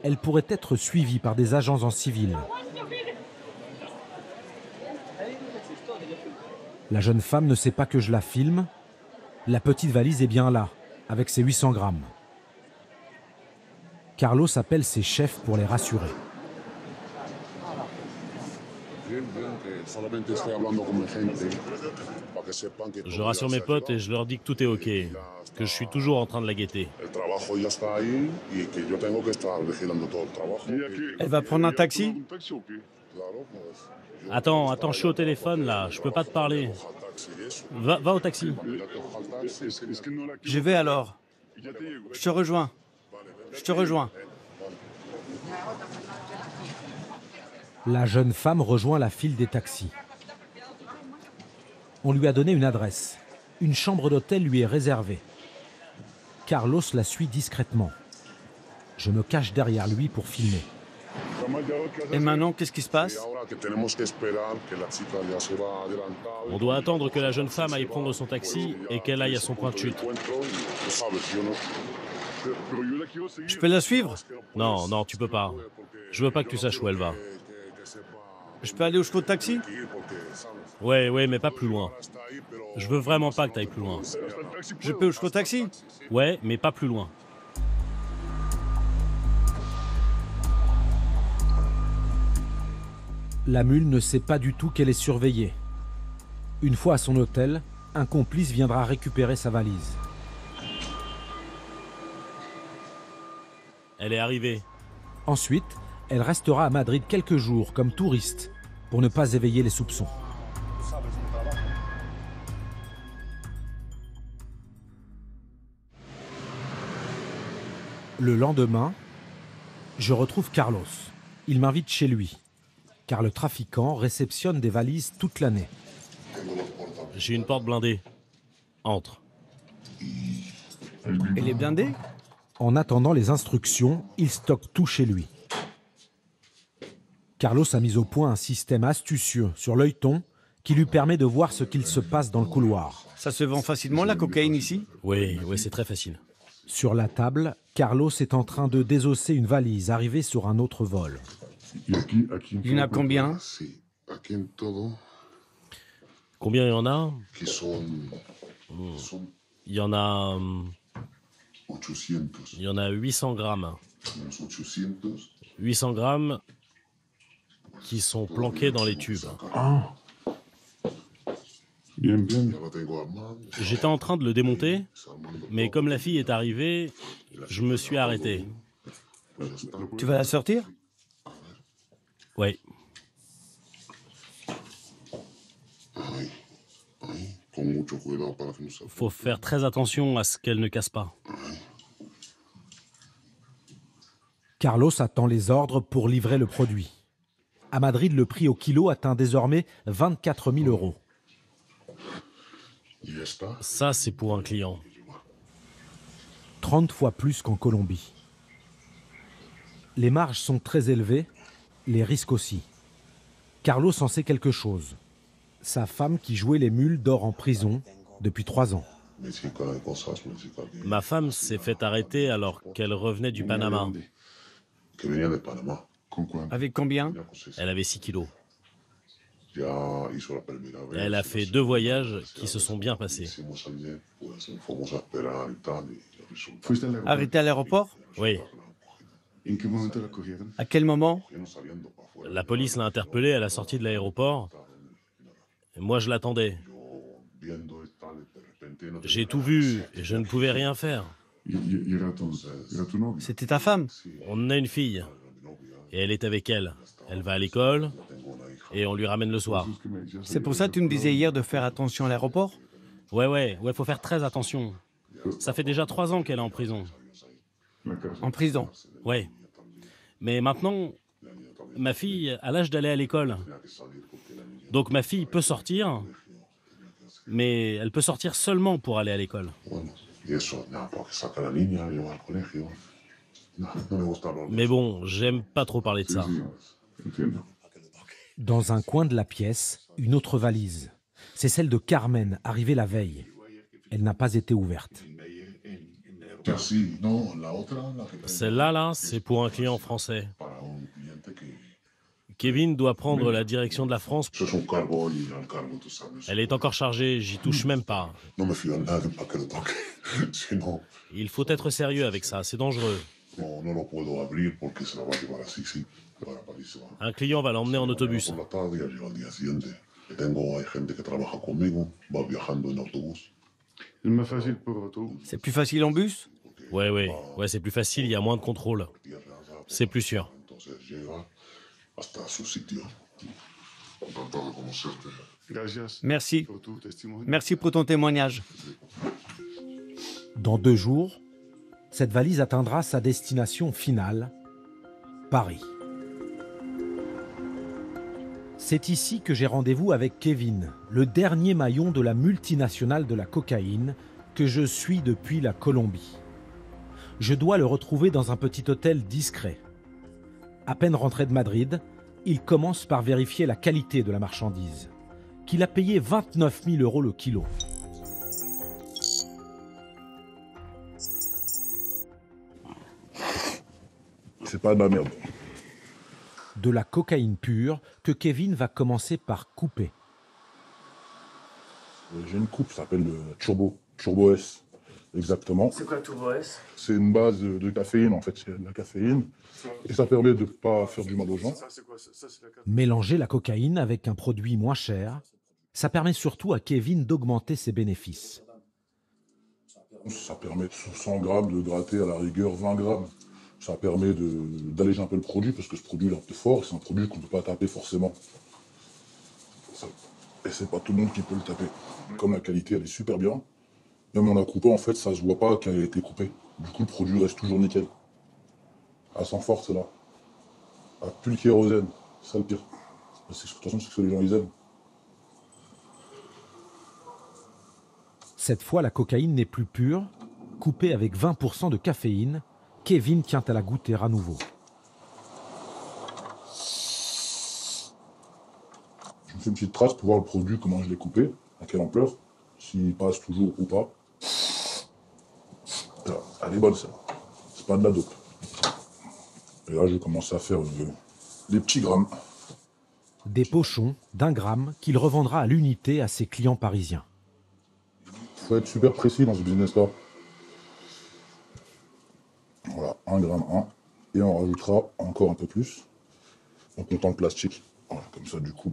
Elle pourrait être suivie par des agents en civil. La jeune femme ne sait pas que je la filme. La petite valise est bien là, avec ses 800 grammes. Carlos appelle ses chefs pour les rassurer. Je rassure mes potes et je leur dis que tout est OK, que je suis toujours en train de la guetter. Elle va prendre un taxi? Attends, je suis au téléphone là, je peux pas te parler. Va au taxi. Je vais alors. Je te rejoins. Je te rejoins. La jeune femme rejoint la file des taxis. On lui a donné une adresse. Une chambre d'hôtel lui est réservée. Carlos la suit discrètement. Je me cache derrière lui pour filmer. Et maintenant, qu'est-ce qui se passe? On doit attendre que la jeune femme aille prendre son taxi et qu'elle aille à son point de chute. Je peux la suivre? Non, tu peux pas. Je veux pas que tu saches où elle va. Je peux aller au Schko Taxi? Ouais, mais pas plus loin. Je veux vraiment pas que tu ailles plus loin. Je peux au Schko Taxi? Ouais, mais pas plus loin. La mule ne sait pas du tout qu'elle est surveillée. Une fois à son hôtel, un complice viendra récupérer sa valise. Elle est arrivée. Ensuite, elle restera à Madrid quelques jours comme touriste pour ne pas éveiller les soupçons. Le lendemain, je retrouve Carlos. Il m'invite chez lui, car le trafiquant réceptionne des valises toute l'année. J'ai une porte blindée. Entre. Elle est blindée? En attendant les instructions, il stocke tout chez lui. Carlos a mis au point un système astucieux sur l'œilleton qui lui permet de voir ce qu'il se passe dans le couloir. Ça se vend facilement la cocaïne ici? Oui, c'est très facile. Sur la table, Carlos est en train de désosser une valise arrivée sur un autre vol. Il y en a combien? Combien il y en a? Il y en a 800 grammes. 800 grammes qui sont planqués dans les tubes. Bien. J'étais en train de le démonter, mais comme la fille est arrivée, je me suis arrêté. Tu vas la sortir? Oui. Faut faire très attention à ce qu'elle ne casse pas. Carlos attend les ordres pour livrer le produit. À Madrid, le prix au kilo atteint désormais 24 000 €. Ça, c'est pour un client. 30 fois plus qu'en Colombie. Les marges sont très élevées, les risques aussi. Carlos en sait quelque chose. Sa femme qui jouait les mules dort en prison depuis 3 ans. Ma femme s'est fait arrêter alors qu'elle revenait du Panama. Avec combien? Elle avait 6 kilos. Elle a fait 2 voyages qui se sont bien passés. Arrêté à l'aéroport? Oui. À quel moment? La police l'a interpellée à la sortie de l'aéroport. Moi, je l'attendais. J'ai tout vu et je ne pouvais rien faire. C'était ta femme? On a une fille. Et elle est avec elle. Elle va à l'école et on lui ramène le soir. C'est pour ça que tu me disais hier de faire attention à l'aéroport? Ouais, faut faire très attention. Ça fait déjà 3 ans qu'elle est en prison. En prison? Ouais. Mais maintenant, ma fille a l'âge d'aller à l'école. Donc ma fille peut sortir, mais elle peut sortir seulement pour aller à l'école. Mais bon, j'aime pas trop parler de ça. Dans un coin de la pièce, une autre valise. C'est celle de Carmen, arrivée la veille. Elle n'a pas été ouverte. Celle-là, là, c'est pour un client français. Kevin doit prendre la direction de la France. Elle est encore chargée, j'y touche même pas. Il faut être sérieux avec ça, c'est dangereux. Un client va l'emmener en autobus. C'est plus facile en bus? Ouais, c'est plus facile, il y a moins de contrôle. C'est plus sûr. Merci. Merci pour ton témoignage. Dans 2 jours, cette valise atteindra sa destination finale, Paris. C'est ici que j'ai rendez-vous avec Kevin, le dernier maillon de la multinationale de la cocaïne que je suis depuis la Colombie. Je dois le retrouver dans un petit hôtel discret. À peine rentré de Madrid, il commence par vérifier la qualité de la marchandise, qu'il a payé 29 000 € le kilo. C'est pas de la merde. De la cocaïne pure que Kevin va commencer par couper. J'ai une coupe, ça s'appelle le Turbo S, exactement. C'est quoi Turbo S? C'est une base de caféine, en fait, c'est de la caféine. Et ça permet de ne pas faire du mal aux gens. Mélanger la cocaïne avec un produit moins cher, ça permet surtout à Kevin d'augmenter ses bénéfices. Ça permet sur 100 grammes de gratter à la rigueur 20 grammes. Ça permet d'alléger un peu le produit, parce que ce produit est un peu fort, c'est un produit qu'on ne peut pas taper forcément. Et c'est pas tout le monde qui peut le taper. Comme la qualité, elle est super bien, même en la coupant, en fait, ça se voit pas qu'elle a été coupée. Du coup, le produit reste toujours nickel. À sans force, là. À plus le kérosène, c'est ça le pire. De toute façon, c'est ce que les gens, ils aiment. Cette fois, la cocaïne n'est plus pure. Coupée avec 20% de caféine, Kevin tient à la goûter à nouveau. Je me fais une petite trace pour voir le produit, comment je l'ai coupé, à quelle ampleur, s'il passe toujours ou pas. Là, elle est bonne, ça. C'est pas de la dope. Et là, je vais commencer à faire des petits grammes. Des pochons d'1 gramme qu'il revendra à l'unité à ses clients parisiens. Il faut être super précis dans ce business-là. Voilà, 1 gramme 1. Et on rajoutera encore un peu plus en comptant le plastique. Voilà, comme ça, du coup,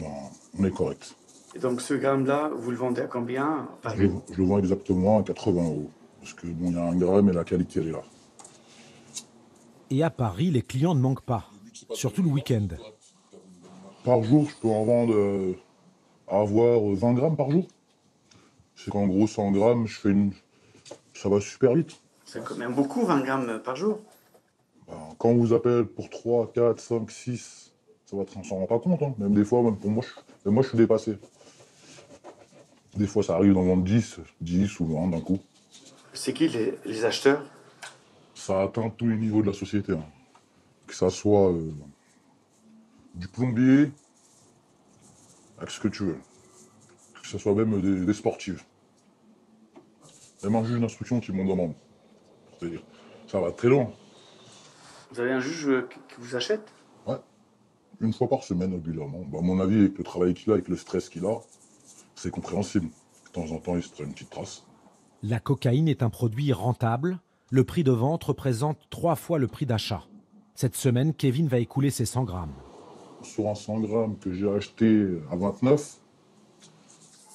on est correct. Et donc, ce gramme-là, vous le vendez à combien? Je le vends exactement à 80 €. Parce que bon, il y a 1 gramme et la qualité, elle est là. Et à Paris, les clients ne manquent pas, surtout le week-end. Par jour, je peux en vendre avoir 20 grammes par jour. C'est qu'en gros, 100 grammes, ça va super vite. C'est quand même beaucoup, 20 grammes par jour. Quand on vous appelle pour 3, 4, 5, 6, ça va, on s'en rend pas compte. Hein. Même des fois, même pour moi, je suis dépassé. Des fois, ça arrive d'en vendre 10 ou 20 d'un coup. C'est qui les acheteurs? Ça atteint tous les niveaux de la société. Hein. Que ça soit du plombier, avec ce que tu veux. Que ce soit même des sportifs. Même un juge d'instruction qui m'en demande. C'est-à-dire, ça va très loin. Vous avez un juge qui vous achète? Ouais. 1 fois par semaine, régulièrement. À mon avis, avec le travail qu'il a, avec le stress qu'il a, c'est compréhensible. De temps en temps, il se prend une petite trace. La cocaïne est un produit rentable. Le prix de vente représente 3 fois le prix d'achat. Cette semaine, Kevin va écouler ses 100 grammes. Sur un 100 grammes que j'ai acheté à 29.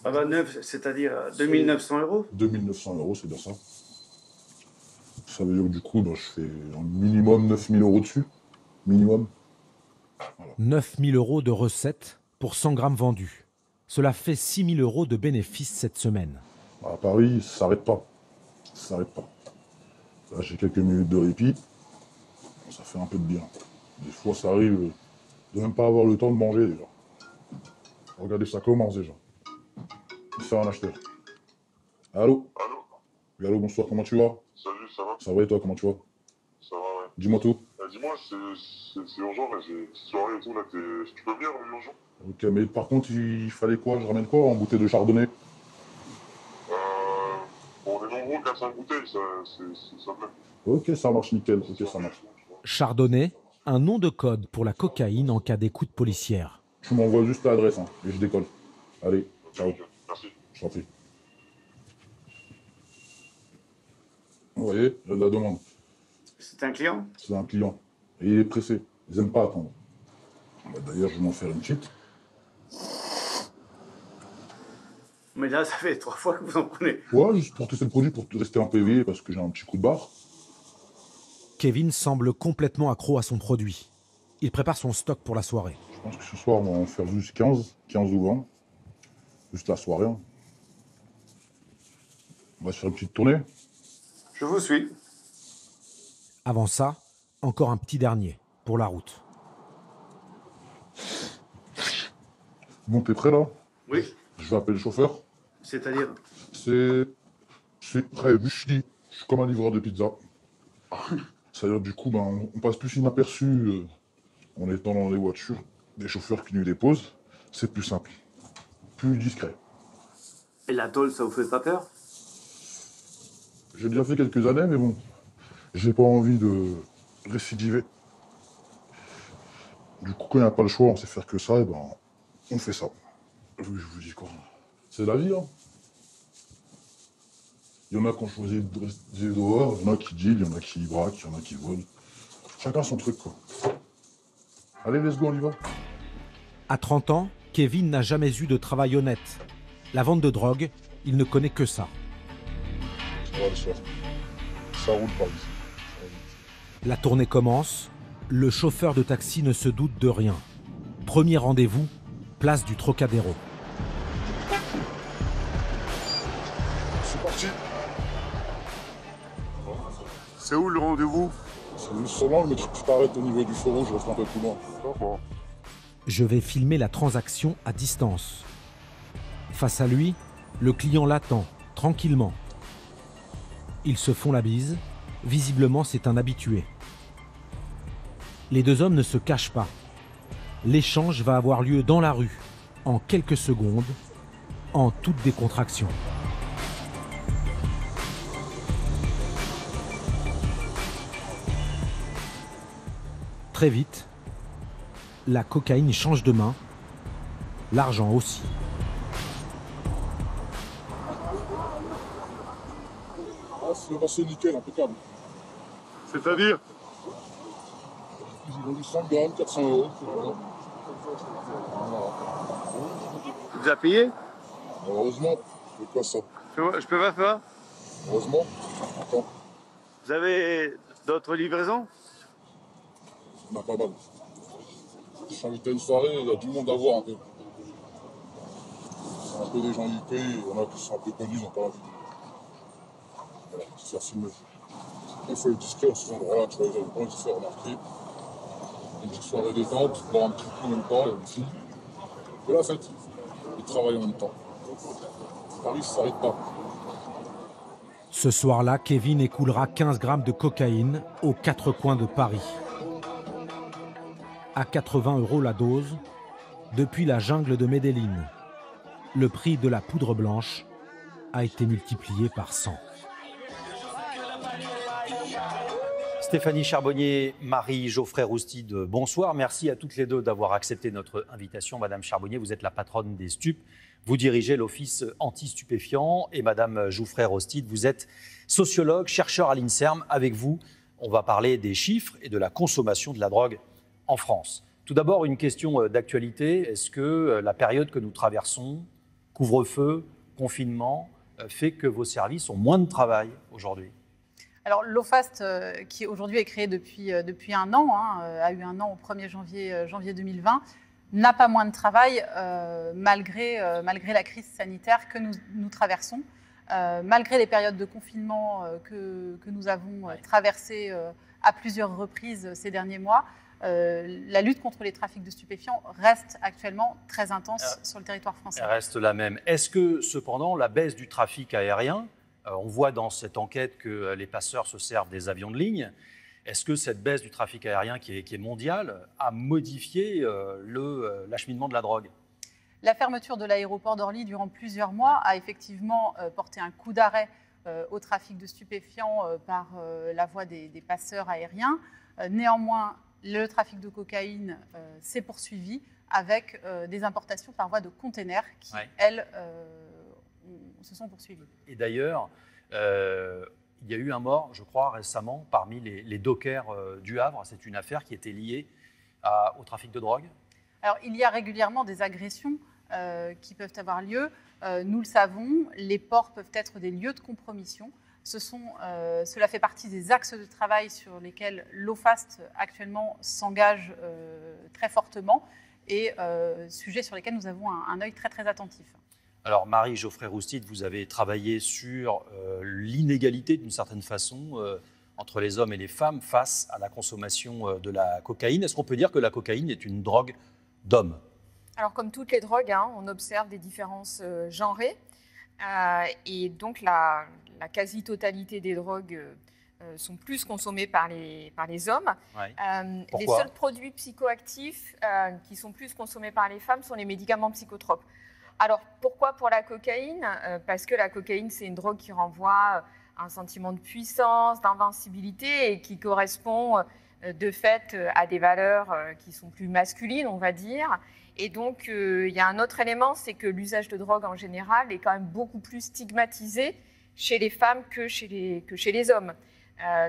À 29, c'est-à-dire 2900 €? 2900 €, c'est bien ça. Ça veut dire que du coup, je fais un minimum 9000 € dessus. Minimum. Voilà. 9000 € de recettes pour 100 grammes vendus. Cela fait 6000 € de bénéfices cette semaine. À Paris, ça s'arrête pas. Ça s'arrête pas. Là, j'ai quelques minutes de répit. Ça fait un peu de bien. Des fois, ça arrive de même pas avoir le temps de manger déjà. Regardez, ça commence déjà. C'est un acheteur. Allô? Allô? Oui, allô, bonsoir, comment tu vas? Salut, ça va? Ça va et toi, comment tu vas? Ça va, ouais. Dis-moi tout. Dis-moi, c'est urgent, là, j'ai une petite soirée et tout, là, tu peux venir, urgent? Ok, mais par contre, il fallait quoi? Je ramène quoi en bouteille de chardonnay? Bon, on est nombreux, 4-5 bouteilles, ça plaît. Ok, ça marche nickel, ok, ça marche. Chardonnay, un nom de code pour la cocaïne en cas d'écoute policière. Tu m'envoies juste l'adresse, hein, et je décolle. Allez, ciao. Merci. Je t'en prie. Vous voyez, il y a de la demande. C'est un client? C'est un client. Et il est pressé. Ils n'aiment pas attendre. Bah, d'ailleurs, je vais m'en faire une petite. Mais là, ça fait 3 fois que vous en prenez. Ouais, juste pour tester le produit, pour rester en PV, parce que j'ai un petit coup de barre. Kevin semble complètement accro à son produit. Il prépare son stock pour la soirée. Je pense que ce soir, on va en faire juste 15 ou 20. Juste la soirée. Hein. On va se faire une petite tournée. Je vous suis. Avant ça, encore un petit dernier pour la route. Bon, t'es prêt là? Oui. Je vais appeler le chauffeur. C'est-à-dire? C'est prêt, je suis comme un livreur de pizza. C'est-à-dire du coup, on passe plus inaperçu en étant dans les voitures. Des chauffeurs qui nous déposent, c'est plus simple, plus discret. Et la tôle, ça vous fait pas peur? J'ai déjà fait quelques années, mais bon, j'ai pas envie de récidiver. Du coup, quand il n'y a pas le choix, on sait faire que ça, et on fait ça. Je vous dis quoi? C'est la vie, hein. Il y en a qui ont choisi de rester dehors, il y en a qui deal, il y en a qui braquent, il y en a qui volent. Chacun son truc, quoi. Allez, let's go, on y va. À 30 ans, Kevin n'a jamais eu de travail honnête. La vente de drogue, il ne connaît que ça. Ça va le soir. Ça roule par ici. La tournée commence. Le chauffeur de taxi ne se doute de rien. Premier rendez-vous, place du Trocadéro. C'est parti. C'est où le rendez-vous? C'est juste sur mais tu t'arrêtes au niveau du feu rouge, je reste un peu plus loin. D'accord. Je vais filmer la transaction à distance. Face à lui, le client l'attend, tranquillement. Ils se font la bise. Visiblement, c'est un habitué. Les deux hommes ne se cachent pas. L'échange va avoir lieu dans la rue, en quelques secondes, en toute décontraction. Très vite, la cocaïne change de main, l'argent aussi. C'est nickel, impeccable. C'est-à-dire? Ils ont dit 5 grammes, 400 €. Tu nous as payé? Heureusement, c'est quoi ça? Je peux pas faire? Heureusement. Attends. Vous avez d'autres livraisons? On a pas mal. Je suis invité à une soirée, il y a du monde à voir un peu. C'est un peu des gens IP, il y en a qui sont un peu connus, ils n'ont pas envie de... Voilà, se faire filmer. Il faut être discret à ce endroit-là, tu vois, ils n'ont pas envie de se faire remarquer. Une petite soirée détente, boire un petit coup en même temps, et aussi. Et la fête, ils travaillent en même temps. Paris, ça s'arrête pas. Ce soir-là, Kevin écoulera 15 grammes de cocaïne aux 4 coins de Paris. À 80 € la dose, depuis la jungle de Medellín. Le prix de la poudre blanche a été multiplié par 100. Stéphanie Charbonnier, Marie Geoffrey Roustide, bonsoir. Merci à toutes les deux d'avoir accepté notre invitation. Madame Charbonnier, vous êtes la patronne des stupes. Vous dirigez l'office anti-stupéfiants. Et Madame Geoffrey Roustide, vous êtes sociologue, chercheur à l'INSERM. Avec vous, on va parler des chiffres et de la consommation de la drogue en France. Tout d'abord, une question d'actualité. Est-ce que la période que nous traversons, couvre-feu, confinement, fait que vos services ont moins de travail aujourd'hui ? Alors l'OFAST, qui aujourd'hui est créé depuis un an, a eu un an au 1er janvier 2020, n'a pas moins de travail malgré la crise sanitaire que nous traversons, malgré les périodes de confinement que nous avons traversées à plusieurs reprises ces derniers mois. La lutte contre les trafics de stupéfiants reste actuellement très intense sur le territoire français. Elle reste la même. Est-ce que cependant la baisse du trafic aérien, on voit dans cette enquête que les passeurs se servent des avions de ligne, Est-ce que cette baisse du trafic aérien qui est mondiale a modifié l'acheminement de la drogue? La fermeture de l'aéroport d'Orly durant plusieurs mois a effectivement porté un coup d'arrêt au trafic de stupéfiants par la voie des passeurs aériens. Néanmoins, le trafic de cocaïne s'est poursuivi avec des importations par voie de containers qui, elles, se sont poursuivies. Et d'ailleurs, il y a eu un mort, je crois, récemment, parmi les dockers du Havre. C'est une affaire qui était liée au trafic de drogue. Alors, il y a régulièrement des agressions qui peuvent avoir lieu. Nous le savons, les ports peuvent être des lieux de compromission. Cela fait partie des axes de travail sur lesquels l'OFAST actuellement s'engage très fortement et sujets sur lesquels nous avons un œil très, très attentif. Alors, Marie Geoffrey-Roustide, vous avez travaillé sur l'inégalité, d'une certaine façon, entre les hommes et les femmes face à la consommation de la cocaïne. Est-ce qu'on peut dire que la cocaïne est une drogue d'homme? Alors, comme toutes les drogues, on observe des différences genrées. Et donc, la quasi-totalité des drogues sont plus consommées par les hommes. Ouais. Les seuls produits psychoactifs qui sont plus consommés par les femmes sont les médicaments psychotropes. Alors, pourquoi pour la cocaïne? Parce que la cocaïne, c'est une drogue qui renvoie à un sentiment de puissance, d'invincibilité et qui correspond de fait à des valeurs qui sont plus masculines, on va dire. Et donc, il y a un autre élément, c'est que l'usage de drogue en général est quand même beaucoup plus stigmatisé chez les femmes que chez les hommes.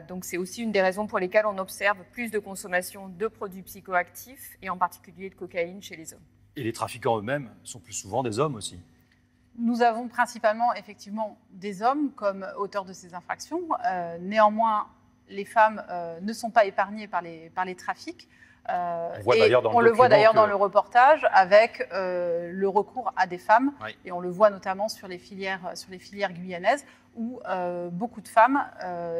Donc, c'est aussi une des raisons pour lesquelles on observe plus de consommation de produits psychoactifs et en particulier de cocaïne chez les hommes. Et les trafiquants eux-mêmes sont plus souvent des hommes aussi. Nous avons principalement, effectivement, des hommes comme auteurs de ces infractions. Néanmoins, les femmes ne sont pas épargnées par les trafics. On le voit d'ailleurs dans le reportage avec le recours à des femmes. Oui. Et on le voit notamment sur les filières guyanaises où beaucoup de femmes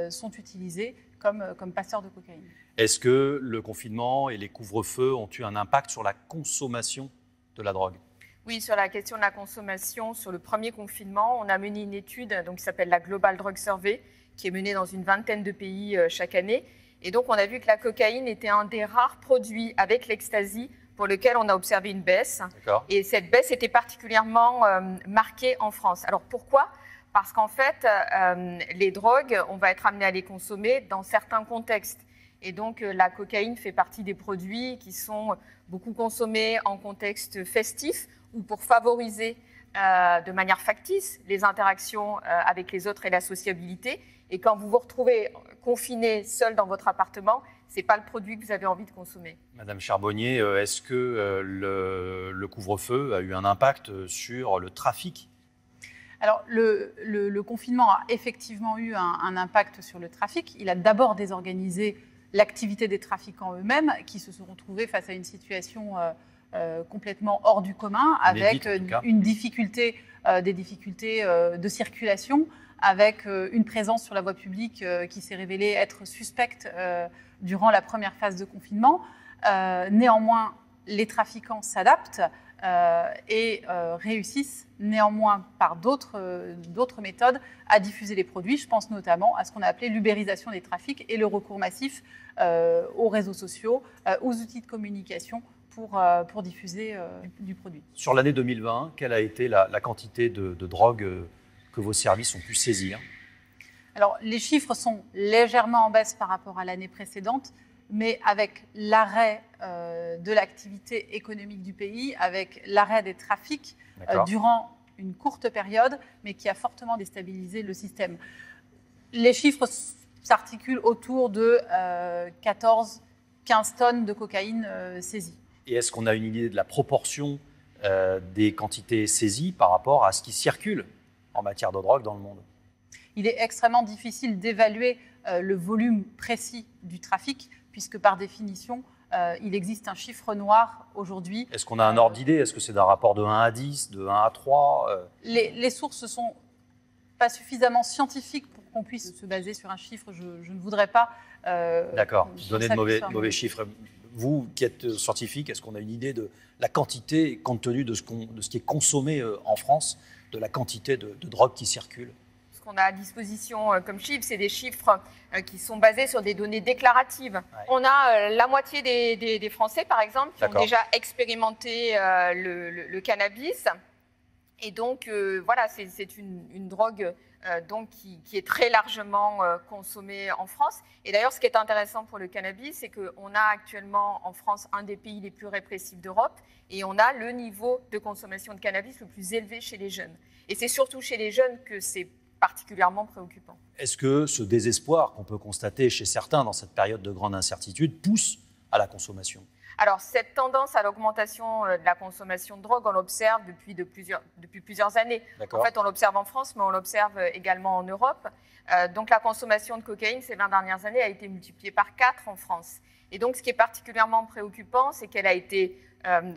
sont utilisées comme passeurs de cocaïne. Est-ce que le confinement et les couvre-feux ont eu un impact sur la consommation de la drogue? Oui, sur la question de la consommation, sur le premier confinement, on a mené une étude qui s'appelle la Global Drug Survey, qui est menée dans une vingtaine de pays chaque année. Et donc, on a vu que la cocaïne était un des rares produits avec l'ecstasy pour lequel on a observé une baisse. Et cette baisse était particulièrement marquée en France. Alors, pourquoi? Parce qu'en fait, les drogues, on va être amené à les consommer dans certains contextes. Et donc, la cocaïne fait partie des produits qui sont beaucoup consommés en contexte festif ou pour favoriser de manière factice les interactions avec les autres et la sociabilité. Et quand vous vous retrouvez confiné seul dans votre appartement, ce n'est pas le produit que vous avez envie de consommer. Madame Charbonnier, est-ce que le couvre-feu a eu un impact sur le trafic? Alors, le confinement a effectivement eu un impact sur le trafic. Il a d'abord désorganisé l'activité des trafiquants eux-mêmes qui se sont retrouvés face à une situation complètement hors du commun, avec des difficultés de circulation, avec une présence sur la voie publique qui s'est révélée être suspecte durant la première phase de confinement. Néanmoins, les trafiquants s'adaptent et réussissent néanmoins par d'autres méthodes à diffuser les produits. Je pense notamment à ce qu'on a appelé l'ubérisation des trafics et le recours massif aux réseaux sociaux, aux outils de communication pour diffuser du produit. Sur l'année 2020, quelle a été la quantité de drogue que vos services ont pu saisir? Alors, les chiffres sont légèrement en baisse par rapport à l'année précédente, mais avec l'arrêt de l'activité économique du pays, avec l'arrêt des trafics durant une courte période, mais qui a fortement déstabilisé le système. Les chiffres s'articulent autour de 14-15 tonnes de cocaïne saisies. Et est-ce qu'on a une idée de la proportion des quantités saisies par rapport à ce qui circule en matière de drogue dans le monde? Il est extrêmement difficile d'évaluer le volume précis du trafic, puisque par définition, il existe un chiffre noir aujourd'hui. Est-ce qu'on a un ordre d'idée? Est-ce que c'est d'un rapport de 1 à 10, de 1 à 3 Les sources ne sont pas suffisamment scientifiques pour qu'on puisse se baser sur un chiffre. Je ne voudrais pas... D'accord, donner de mauvais chiffres. Vous qui êtes scientifique, est-ce qu'on a une idée de la quantité, compte tenu de ce qui est consommé en France, de la quantité de drogue qui circule? qu'on a à disposition comme chiffres, c'est des chiffres qui sont basés sur des données déclaratives. Ouais. On a la moitié des Français, par exemple, qui ont déjà expérimenté le cannabis. Et donc, voilà, c'est une drogue donc, qui est très largement consommée en France. Et d'ailleurs, ce qui est intéressant pour le cannabis, c'est qu'on a actuellement en France un des pays les plus répressifs d'Europe et on a le niveau de consommation de cannabis le plus élevé chez les jeunes. Et c'est surtout chez les jeunes que c'est particulièrement préoccupant. Est-ce que ce désespoir qu'on peut constater chez certains dans cette période de grande incertitude pousse à la consommation ? Alors, cette tendance à l'augmentation de la consommation de drogue, on l'observe depuis plusieurs années. En fait, on l'observe en France, mais on l'observe également en Europe. Donc, la consommation de cocaïne ces 20 dernières années a été multipliée par 4 en France. Et donc, ce qui est particulièrement préoccupant, c'est qu'elle a été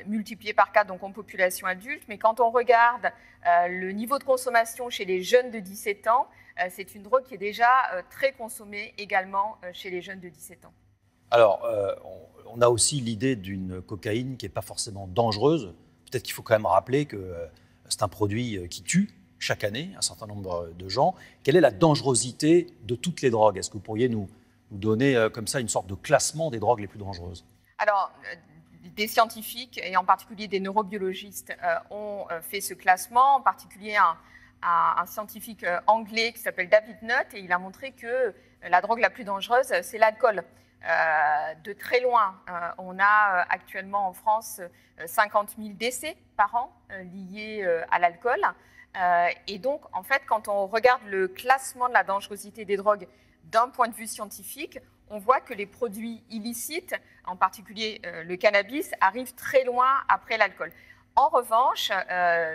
multipliée par 4 donc en population adulte. Mais quand on regarde le niveau de consommation chez les jeunes de 17 ans, c'est une drogue qui est déjà très consommée également chez les jeunes de 17 ans. Alors, on a aussi l'idée d'une cocaïne qui n'est pas forcément dangereuse. Peut-être qu'il faut quand même rappeler que c'est un produit qui tue chaque année un certain nombre de gens. Quelle est la dangerosité de toutes les drogues ? Est-ce que vous pourriez nous donner comme ça une sorte de classement des drogues les plus dangereuses ? Alors, des scientifiques, et en particulier des neurobiologistes, ont fait ce classement, en particulier un scientifique anglais qui s'appelle David Nutt, et il a montré que la drogue la plus dangereuse, c'est l'alcool. De très loin, on a actuellement en France 50 000 décès par an liés à l'alcool. Et donc, en fait, quand on regarde le classement de la dangerosité des drogues d'un point de vue scientifique, on voit que les produits illicites, en particulier le cannabis, arrivent très loin après l'alcool. En revanche,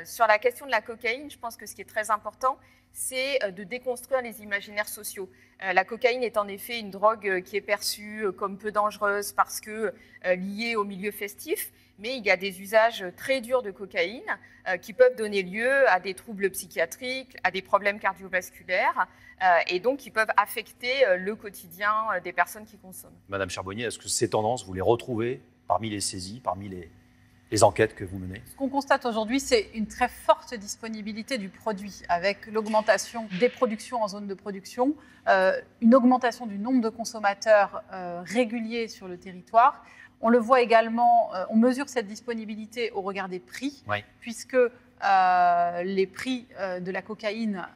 sur la question de la cocaïne, je pense que ce qui est très important, c'est de déconstruire les imaginaires sociaux. La cocaïne est en effet une drogue qui est perçue comme peu dangereuse parce que liée au milieu festif, mais il y a des usages très durs de cocaïne qui peuvent donner lieu à des troubles psychiatriques, à des problèmes cardiovasculaires et donc qui peuvent affecter le quotidien des personnes qui consomment. Madame Charbonnier, est-ce que ces tendances, vous les retrouvez parmi les saisies, parmi les enquêtes que vous menez ? Ce qu'on constate aujourd'hui, c'est une très forte disponibilité du produit, avec l'augmentation des productions en zone de production, une augmentation du nombre de consommateurs réguliers sur le territoire. On le voit également, on mesure cette disponibilité au regard des prix, puisque les prix de la cocaïne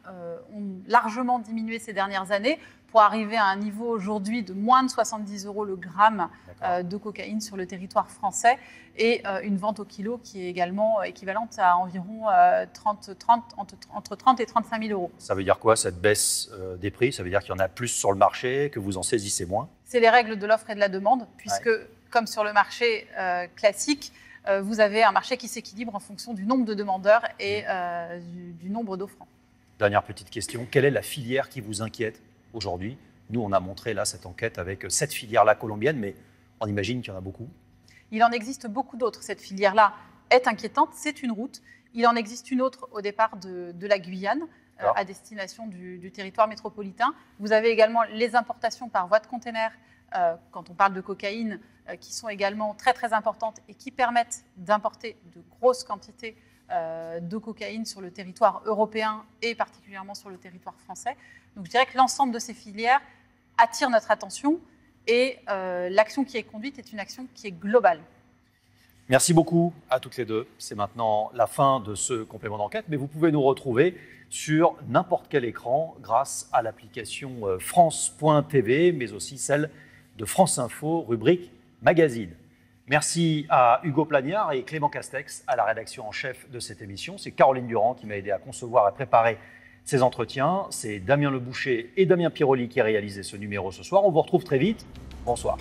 ont largement diminué ces dernières années, pour arriver à un niveau aujourd'hui de moins de 70 € le gramme de cocaïne sur le territoire français et une vente au kilo qui est également équivalente à environ entre 30 et 35 000 €. Ça veut dire quoi, cette baisse des prix ? Ça veut dire qu'il y en a plus sur le marché, que vous en saisissez moins ? C'est les règles de l'offre et de la demande, puisque comme sur le marché classique, vous avez un marché qui s'équilibre en fonction du nombre de demandeurs et du nombre d'offrants. Dernière petite question, quelle est la filière qui vous inquiète aujourd'hui? Nous, on a montré là cette enquête avec cette filière-là colombienne, mais on imagine qu'il y en a beaucoup. Il en existe beaucoup d'autres. Cette filière-là est inquiétante, c'est une route. Il en existe une autre au départ de la Guyane, à destination du territoire métropolitain. Vous avez également les importations par voie de container, quand on parle de cocaïne, qui sont également très très importantes et qui permettent d'importer de grosses quantités de cocaïne sur le territoire européen et particulièrement sur le territoire français. Donc je dirais que l'ensemble de ces filières attire notre attention et l'action qui est conduite est une action qui est globale. Merci beaucoup à toutes les deux. C'est maintenant la fin de ce complément d'enquête, mais vous pouvez nous retrouver sur n'importe quel écran grâce à l'application France.tv, mais aussi celle de France Info, rubrique Magazine. Merci à Hugo Plagnard et Clément Castex à la rédaction en chef de cette émission. C'est Caroline Durand qui m'a aidé à concevoir et préparer ces entretiens. C'est Damien Leboucher et Damien Piroli qui a réalisé ce numéro ce soir. On vous retrouve très vite. Bonsoir.